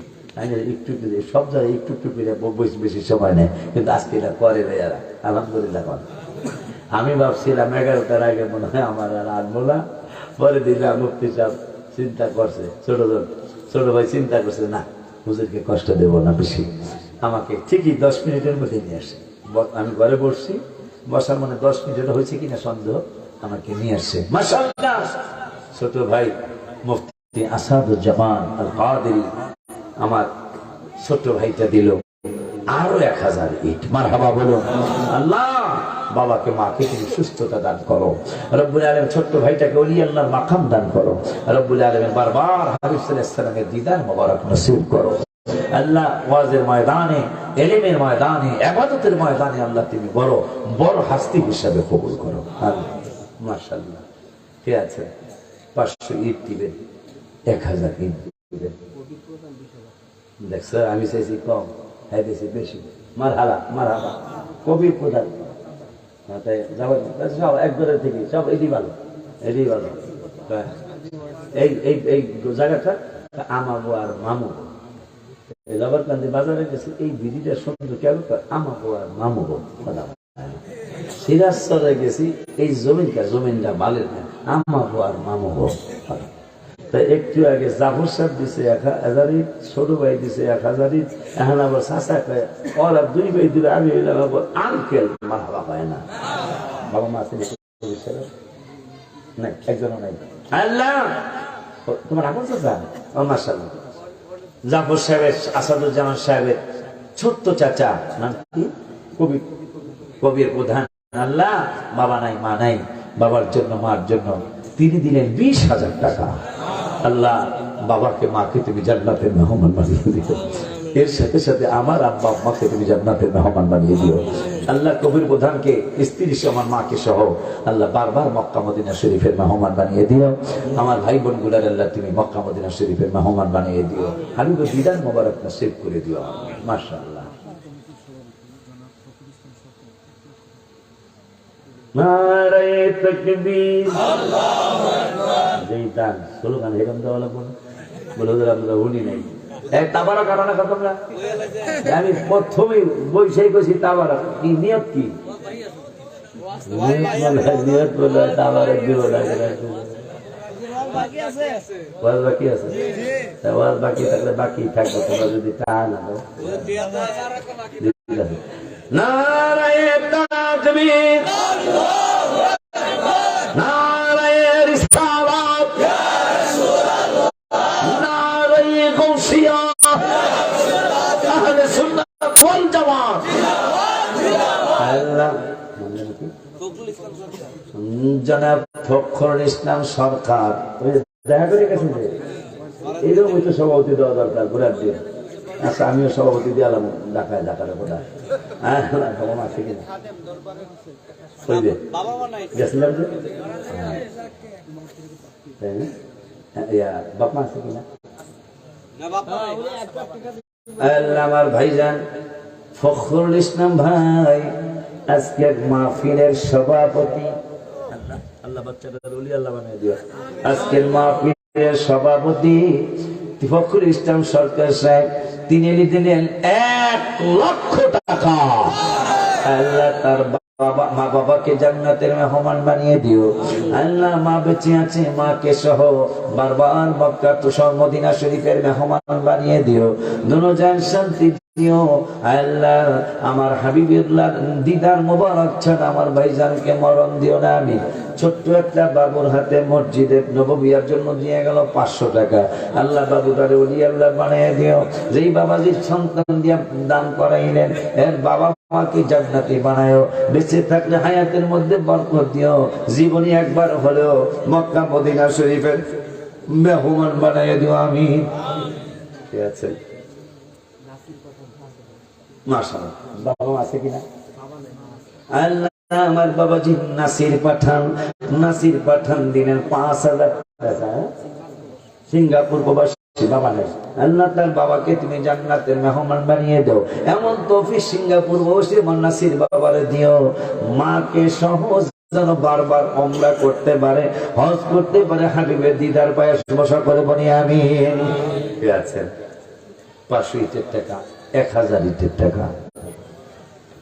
একটু সব জায়গায় একটু একটু করে বেশি সময় নেয়, কিন্তু আজকে এটা করে এরা আলহামদুলিল্লাহ করে। আমি ভাবছিলাম 11টার আগে মনে হয় আমার আর আনবো না, পরে দিলাম মুফতি সাহেব চিন্তা করছে, ছোট ভাই চিন্তা করছে না হুজুরকে কষ্ট দেবো না বেশি, আমাকে ঠিকই 10 মিনিটের মধ্যে নিয়ে আসে। আমি ঘরে বসছি, বসার মানে 10 মিনিট হয়েছে কিনা সন্দেহ, আমাকে নিয়ে আসছে মাশাআল্লাহ। ছোট ভাই মুফতি আসাদুজ্জামান আল কাদেরী আমার ছোট ভাইটা দিল আরো 1000 ইট। মারহাবা বলুন। আল্লাহ বাবাকে মাকে তুমি সুস্থতা দান করো রব্বুল আলামিন, ছোট্ট ভাইটাকে ওলি আল্লাহর মাকাম দান করো রব্বুল আলামিন, বারবার হাবিব সাল্লাল্লাহু আলাইহি ওয়াসাল্লামের দিদার মোবারক নসিব করো আল্লাহ। ওয়াজের ময়দানে, ইলমের ময়দানে, ইবাদতের ময়দানে আল্লাহ তুমি বড় বড় হাস্তি হিসাবে কবুল করো। মাশাআল্লাহ। কে আছে 500 ইট দিবেন, 1000 ইট দিবেন। দেখছো আমি চাইছি কম, হ্যাঁ বেশি বেশি। মারহাবা মারহাবা। কবির প্রধান সব একদলের থেকে সব এটি ভালো, এটি ভালো। এই এই এই জায়গাটা আমাবো আর মামু লবরকান্দি বাজারে গেছে, এই বিধিটা সুন্দর কেন আমাবো আর মামু কথা। সিরাজরে গেছি, এই জমিনটা বালের না, আমাবো আর মামু একটু আগে জাফর সাহেব দিছে 1000 ইট, ছোট ভাই দিছে 1000 ইট, এখন আবার চাচা কয় ওরা 2 ভাই দিলে, আমি হইলাম আবার আঙ্কেল। মারহাবা পায় না বাবা মা আছে নাই, একজনও নাই। আল্লাহ তোমার আপন চাচা মাশাআল্লাহ জাফর সাহেবের, আসাদুজ্জামান সাহেবের ছোট্ট চাচা নাম কি কবির প্রধান। আল্লাহ বাবা নাই মা নাই, বাবার জন্য মার জন্য তিনি দিলেন 20,000 টাকা। আল্লাহ বাবাকে মাকে তুমি জান্নাতের মেহমান বানিয়ে দিও, এর সাথে সাথে আমার আব্বা আম্মাকে তুমি জান্নাতের মেহমান বানিয়ে দিও। আল্লাহ কবির প্রধানকে স্ত্রী সমান মাকে সহ আল্লাহ বারবার মক্কা মদিনা শরীফের মেহমান বানিয়ে দিও। আমার ভাই বোন গুলার আল্লাহ তুমি মক্কা মদিনা শরীফের মেহমান বানিয়ে দিও, হাবিবের দিদার মোবারক নসিব করে দিও। মাশাআল্লাহ। নারায়ে তাকবীর, আল্লাহু আকবার। যেই দান স্লোগান হেরম দেওয়া লাগবে না, বলে ওদের আপনারা উনি নাই এক তাবারক কারণ না তোমরা। আমি প্রথমে বইসাই কইছি তাবারক কি নিয়ত, কি নিয়ত বলে তাবারক দিব না, বাকি আছে ওয়াজ বাকি আছে, ওয়াজ বাকি থাকলে বাকি থাকবে, তোমরা যদি তা না দাও। নারায়ে তাকবীর, আল্লাহু আকবার। নারায়ে রিসালাত, ইয়া রাসূলুল্লাহ। নারায়ে গাউসিয়া, ইয়া রাসূলুল্লাহ। আহলে সুন্নাত ওয়াল জামাত, আল্লাহ জনাব ফখরুল ইসলাম সরকার দেখা করে গেছেন যে এরকম হয়তো সভাপতি দেওয়া দরকার ঘোরার দিন। আচ্ছা আমিও সভাপতি দিলাম ঢাকায়, ঢাকার কথা আছে কিনা গেছিলাম যে বাপমা আছে কিনা আল্লাহ আমার ভাইজান ফখরুল ইসলাম ভাই আজকে মাহফিলের সভাপতি, আল্লাহ বাচ্চাটার ওলি আল্লাহ বানিয়ে দিও। আজকের মাহফিলের সভাপতি ফখরুল ইসলাম সরকার সাহেব, তিনি দিলেন 1 লক্ষ টাকা। আল্লাহ তার মা বাবাকে জান্নাতের মেহমান বানিয়ে দিও। আল্লাহ মা বেঁচে আছে, মাকে সহ বারবার মক্কা তো মদিনা শরীফের মেহমান বানিয়ে দিও। দুনিয়ার শান্তি দিও। আল্লাহ আমার হাবিবুল্লাহ দিদার মোবারক ছাড়া আমার ভাইজানকে মরণ দিও না। আমি ছোট্ট একটা বাবুর হাতে মসজিদে নববিয়ার জন্য দিয়ে গেল 500 টাকা। আল্লাহ বাবুটারে ওলি আল্লাহ বানিয়ে দিও। যেই বাবাজির সন্তান দিয়ে দান করাইলেন, এর বাবা মাকে জান্নাতি বানায়ো। বেঁচে থাকলে হায়াতের মধ্যে বরকত দিও। জীবনে একবার হলেও মক্কা মদিনা শরীফের মেহমান বানিয়ে দিও। আমিন। ঠিক আছে, মাশাআল্লাহ। বাবা আছে কিনা? আল্লাহ আমার বাবাজি নাসির পাঠান দিলেন 5000 টাকা। সিঙ্গাপুর প্রবাসী বাবা নাই। আল্লাহ তার বাবাকে তুমি জান্নাতের মেহমান বানিয়ে দাও। এমন তৌফিক সিঙ্গাপুর প্রবাসী নাসির বাবারে দিও। মাকে সহজ যেন বারবার ওমরা করতে পারে, হজ করতে পারে, হাবিবের দিদার পায়ে বসা করে বলি আমিন। ঠিক আছে, 500 ইটের টাকা, 1000 ইটের টাকা,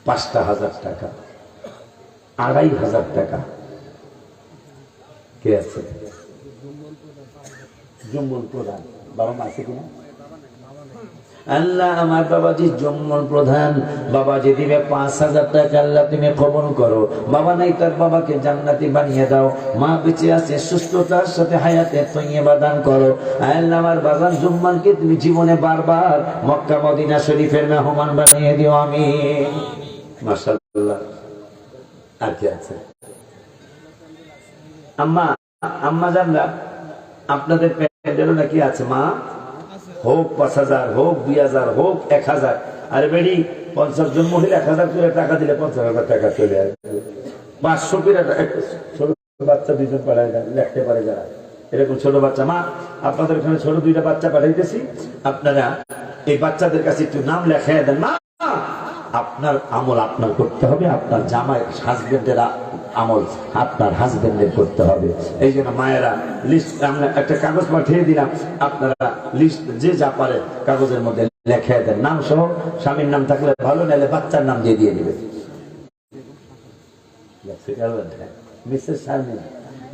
5000 টাকা, 2500 টাকা। কে আছে? জম্মুল প্রধান বাবা মা আছে কিনা? আল্লাহ আমার বাবাজি জম্মুল প্রধান, বাবাজি দিবে 5000 টাকা। আল্লাহ তুমি কবুল করো। বাবা নাই, তার বাবাকে জান্নাতি বানিয়ে দাও। মা বেঁচে আছে, সুস্থতার সাথে হায়াতে তৈয়বা দান করো। আল্লাহ আমার বাজান জুম্মানকে তুমি জীবনে বারবার মক্কা মদিনা শরীফের মেহমান বানিয়ে দিও। আমিন। মাশাআল্লাহ। আর কি আছে? আম্মা জানলা আপনাদের প্যান্ডেলও নাকি আছে? মা হোক 5000, হোক 2000, হোক 1000। আরে বেড়ি 50 জন মহিলা 1000 করে টাকা দিলে 50,000 টাকা চলে আসবে। 500 করে ছোট বাচ্চা 2 জন পাঠায় লিখতে পারে যারা, এরকম ছোট বাচ্চা। মা আপনাদের এখানে ছোট 2টা বাচ্চা পাঠাইতেছি, আপনারা এই বাচ্চাদের কাছে একটু নাম লেখাই দেন। না, আপনার আমল আপনার করতে হবে, আপনার জামাই হাজবেন্ডের আমল আপনার হাজবেন্ডের করতে হবে। এই জন্য মায়েরা লিস্ট, আমরা একটা কাগজ পাঠিয়ে দিলাম, আপনারা লিস্ট যে যা পারে কাগজের মধ্যে লেখা দেন, নাম সহ। স্বামীর নাম থাকলে ভালো, নাহলে বাচ্চার নাম দিয়ে দিবে।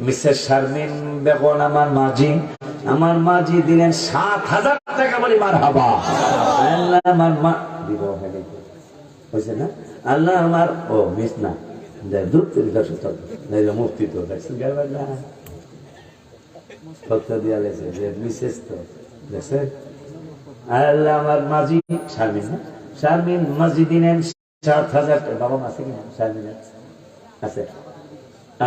মিসেস শারমিন বেগম আমার মাঝি দিলেন 7000 টাকা। বলি মারহাবা। আল্লাহ আমার মা দিব হয়েছে না? আল্লাহ আমার ও মিস না মুক্তি তো দেখছেন দিয়া লেছে মিসেস তো দেখছেন। আল্লাহ আমার মাঝি শারমিন মাঝি দিলেন 7000 টাকা। বাবা আছে কিনা? শারমিন আছে।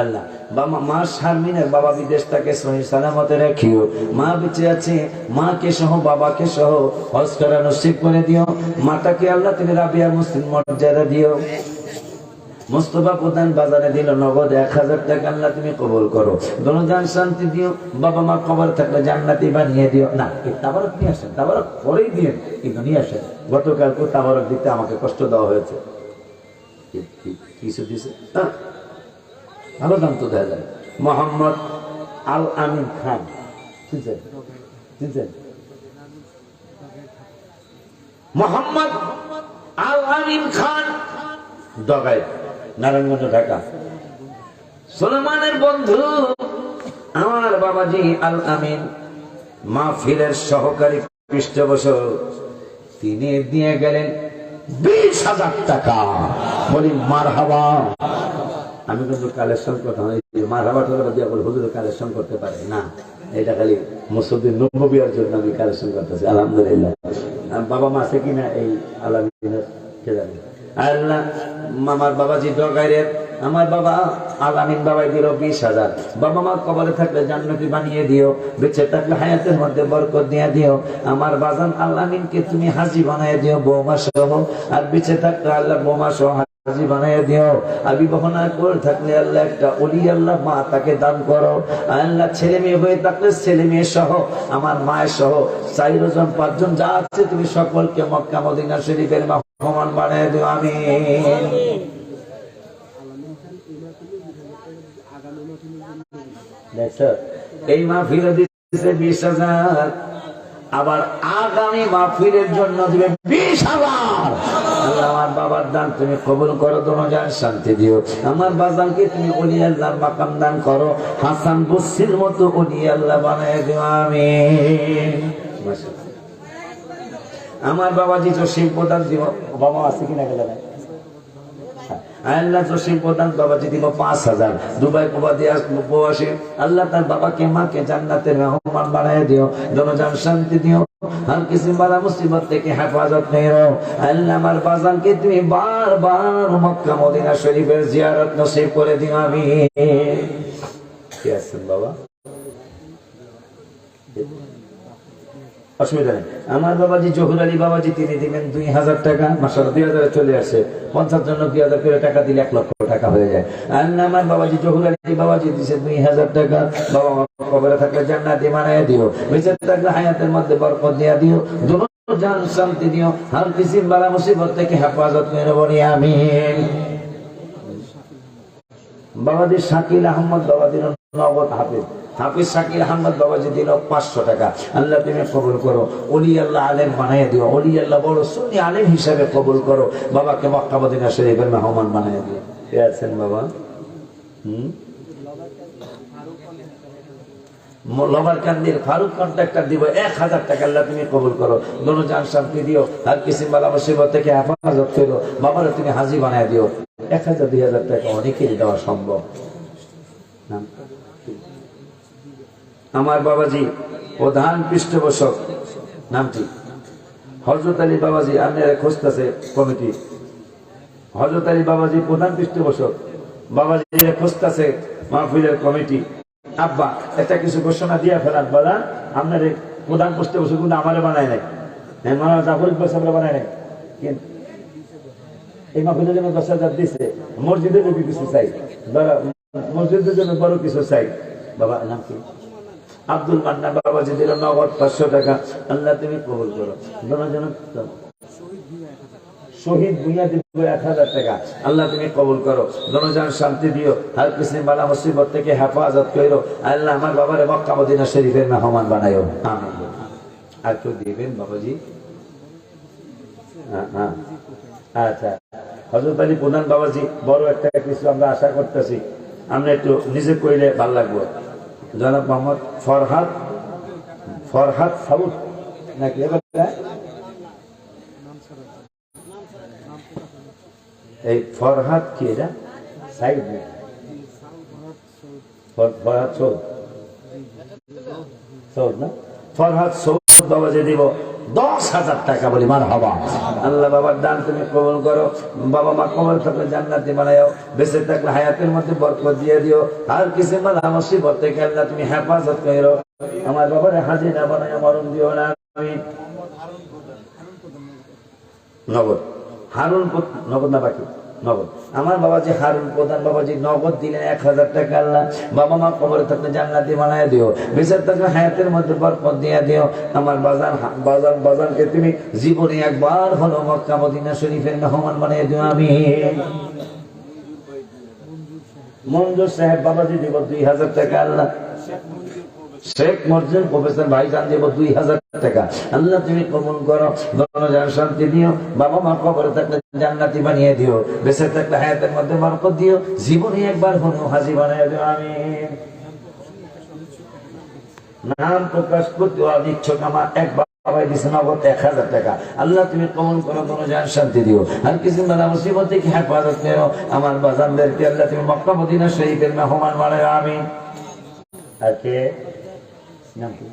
আল্লাহ বাবা মা শারমিনের বাবা বিদেশ তাকে সহি সালামতে রাখিও। মা বেঁচে আছে, মাকে সহ বাবাকে সহ হজ করা নসিব করে দিও। মাতাকে আল্লাহ তুমি রাবিয়া মুসলিম মর্যাদা দিও। মোস্তফা প্রধান বাজারে দিল নগদ 1000 টাকা। আল্লাহ তুমি কবুল করো। দনজান শান্তি দিও। বাবা মা কবর থাকলে জান্নাতি বানিয়ে দিও। না, এই তাবারক নিয়ে আসেন, তাবারক পরেই দিন, কিন্তু নিয়ে আসেন। গতকাল তাবারক দিতে আমাকে কষ্ট দেওয়া হয়েছে। কিছু দিছে ভালো দাম তো দেওয়া যায়। মোহাম্মদ আল আমিন খান, মোহাম্মদ আল আমিন খান, ডগাই, নারায়ণগঞ্জ, ঢাকা। সুলেমানের বন্ধু আমার বাবাজি আল আমিন মাহফিলের সহকারী পৃষ্ঠপোষক, তিনি দিয়ে গেলেন 20,000 টাকা। বলি মারহাবা। আমি কিন্তু কালেকশন করতে হয়, মারহাবা টাকা দিয়ে বলে হুজুর কালেকশন করতে পারে না, এটা খালি মুসলিম নববিয়ার জন্য আমি কালেকশন করতেছি। আলহামদুলিল্লাহ। বাবা মা আছে কিনা এই আলামিনের কে জানে? আল্লাহ আমার বাবাজি দরগারের আমার বাবা আলামিন বাবাই দিল 20,000। বাবা মা কবরে থাকলে জান্নাতি বানিয়ে দিও, বেঁচে থাকলে হায়াতের মধ্যে বরকত দিয়ে দিও। আমার বাজান আলামিনকে তুমি হাজি বানিয়ে দিও বৌমা সহ, আর বেঁচে থাকলে আল্লাহ বৌমা সহ হাজি বানাইয়া দিও। আমি বহনা করে থাকলে আল্লাহ একটা ওলি আল্লাহ মা তাকে দান করো। আল্লাহ ছেলে মেয়ে হয়ে থাকলে ছেলে মেয়ে সহ আমার মায়ের সহ 4 জন 5 জন যা আছে তুমি সকলকে মক্কা মদিনা শরীফের মেহমান বানাইয়া দিও। আমিন। এই মাহফিলে দিচ্ছে 20,000, আবার আগামী মাহফিলের জন্য দিবে 20,000। আমার বাবার দান তুমি কবুল করো, দোনোজান শান্তি দিও। আমার বাজানকে তুমি ওলি আল্লাহর মাকাম দান করো, হাসান বসরির মতো ওলি আল্লাহ বানায় দিও। আমিন। আমার বাবাজি জসিম প্রধান দিব, বাবা আছে কিনা গেলে আল্লাহ জসিম প্রধান বাবাজি দিব 5,000। দুবাই প্রবাসী আল্লাহ তার বাবাকে মাকে জান্নাতের মেহমান বানায় দিও, দোনোজান শান্তি দিও। আর কিছু বালা মুসিবত থেকে হেফাজত নিও। আল্লাহ আমার বাজানকে তুমি বারবার মক্কা মদিনা শরীফের জিয়ারত নসিব করে দিও। আমিন। কি আছেন বাবা? অসুবিধা নেই। আমার বাবাজি জহুর আলী বাবাজি তিনি দিবেন 2,000 টাকা। মাশাআল্লাহ 2,000 চলে আসে। 50 জন 2,000 করে টাকা দিলে 1 লক্ষ টাকা হয়ে যায়। আর আমার বাবাজি জহুর আলী বাবাজি দিছে 2,000 টাকা। বাবা মা কবরে থাকলে জান্নাতি বানায় দিও, বেঁচে থাকলে হায়াতের মধ্যে বরকত দিয়া দিও, দোনোজান শান্তি দিও। আর কিছু বালা মুসিবত থেকে হেফাজত করে বলি আমিন। বাবাজি শাকিল আহমদ বাবাজি নগদ হাফিজ শাকিল আহমদ বাবাজি দিল 500 টাকা। আল্লাহ তুমি কবুল করো, ওলি আল্লাহ আলেম বানাইয়া দিও, ওলি আল্লাহ বড় সুন্নি আলেম হিসাবে কবুল করো। বাবাকে মক্কা মদিনা শরীফের মেহমান বানাইয়া দিও। কে আছেন বাবা? লবার কান্দির ফারুক কন্ট্রাক্টর দিব 1,000 টাকা। আল্লাহ তুমি কবুল করো, দোনোজান শান্তি দিও। আর কিসিম বালা মুসিবত থেকে হেফাজত করো। বাবারে তুমি হাজি বানাইয়া দিও। 1,000 2,000 টাকা অনেকেরই দেওয়া সম্ভব। আমার বাবাজি প্রধান পৃষ্ঠপোষক নামটি হযরত আলী বাবাজি, আপনারা খুঁজতেছে কমিটি। হযরত আলী বাবাজি প্রধান পৃষ্ঠপোষক, বাবাজি খুঁজতেছে মাহফিলের কমিটি। আব্বা একটা কিছু ঘোষণা দিয়া ফেলান, বলা আপনার প্রধান পৃষ্ঠপোষক কিন্তু আমারে বানায় নাই, মাওলানা জাফর ইকবাল সাহেবরা বানায় নাই। কিন্তু এই মাহফিলের জন্য 10,000 দিচ্ছে। মসজিদের লোক কিছু চাই, মসজিদের জন্য বড় কিছু চাই। বাবা নাম কি? আব্দুল মান্না বাবাজি দিল নগদ 500 টাকা। আল্লাহ তুমি কবুল করো। শহীদ ভুইয়া দিব 1,000 টাকা। আল্লাহ তুমি কবুল করো, দোনোজান শান্তি দিও। আর কিছু বালা মুসিবত থেকে হেফাজত করো। আল্লাহ আমার বাবারে মক্কা মদিনা শরীফের মেহমান বানায়ো। আমিন। আর কেউ দিবেন বাবাজি? হ্যাঁ আচ্ছা। হযরত আলী প্রধান বাবাজি বড় একটা কিছু আমরা আশা করতেছি, আমরা একটু নিজে কইলে ভালো লাগবে। জনাব মোহাম্মদ ফরহাদ সাউদ নাকি এই ফরহাদ কি এটা সাইড ফরহাদ সৌদ না? ফরহাদ সৌদ বাবাজি দিব 10,000 টাকা। বলি মারহাবা। আল্লাহ বাবার দান তুমি কবুল করো। বাবা মা কবর থাকলে জান্নাতি বানায়ও, বেঁচে থাকলে হায়াতের মধ্যে বরকত দিয়ে দিও। আর কিছু বালা মুসিবত থেকে আল্লাহ তুমি হেফাজত করো। আমার বাবার হাজি না বানায় মরণ দিও না। আমি নগদ হারুন নগদ না বাকি নগদ। আমার বাবাজি হারুন প্রধান বাবাজি নগদ দিলেন 1,000 টাকা। আল্লাহ বাবা মা কবরে থাকলে জান্নাতি বানায় দিও, বেঁচে থাকলে হায়াতের মধ্যে বরকত দিয়ে দিও। আমার বাজানকে তুমি জীবনে একবার হলো মক্কা মদিনা শরীফের মেহমান বানিয়ে দিও। আমি মঞ্জুর সাহেব বাবাজি দিব 2,000 টাকা। আল্লাহ শেখ মর্জিন প্রফেসর ভাইজান দেব 2,000 টাকা। আল্লাহ তুমি কবুল করো, দোনোজান শান্তি দিও। বাবা মা কবরে থাকলে জান্নাতি বানিয়ে দিও, বেঁচে থাকলে হায়াতের মধ্যে বরকত দিও। জীবনে একবার হলো হাজি বানিয়ে দিও। আমিন। নাম প্রকাশ করতে ইচ্ছুক আমার একবার বাবাই দিছে নগদ 1,000 টাকা। আল্লাহ তুমি কবুল করো, দোনোজান শান্তি দিও। আর কিছু বালা মুসিবত থেকে হেফাজত করো। আমার বাজানদেরকে আল্লাহ তুমি মক্কা মদিনা শরীফের মেহমান বানাও। আমিন। আর কে নাম কি?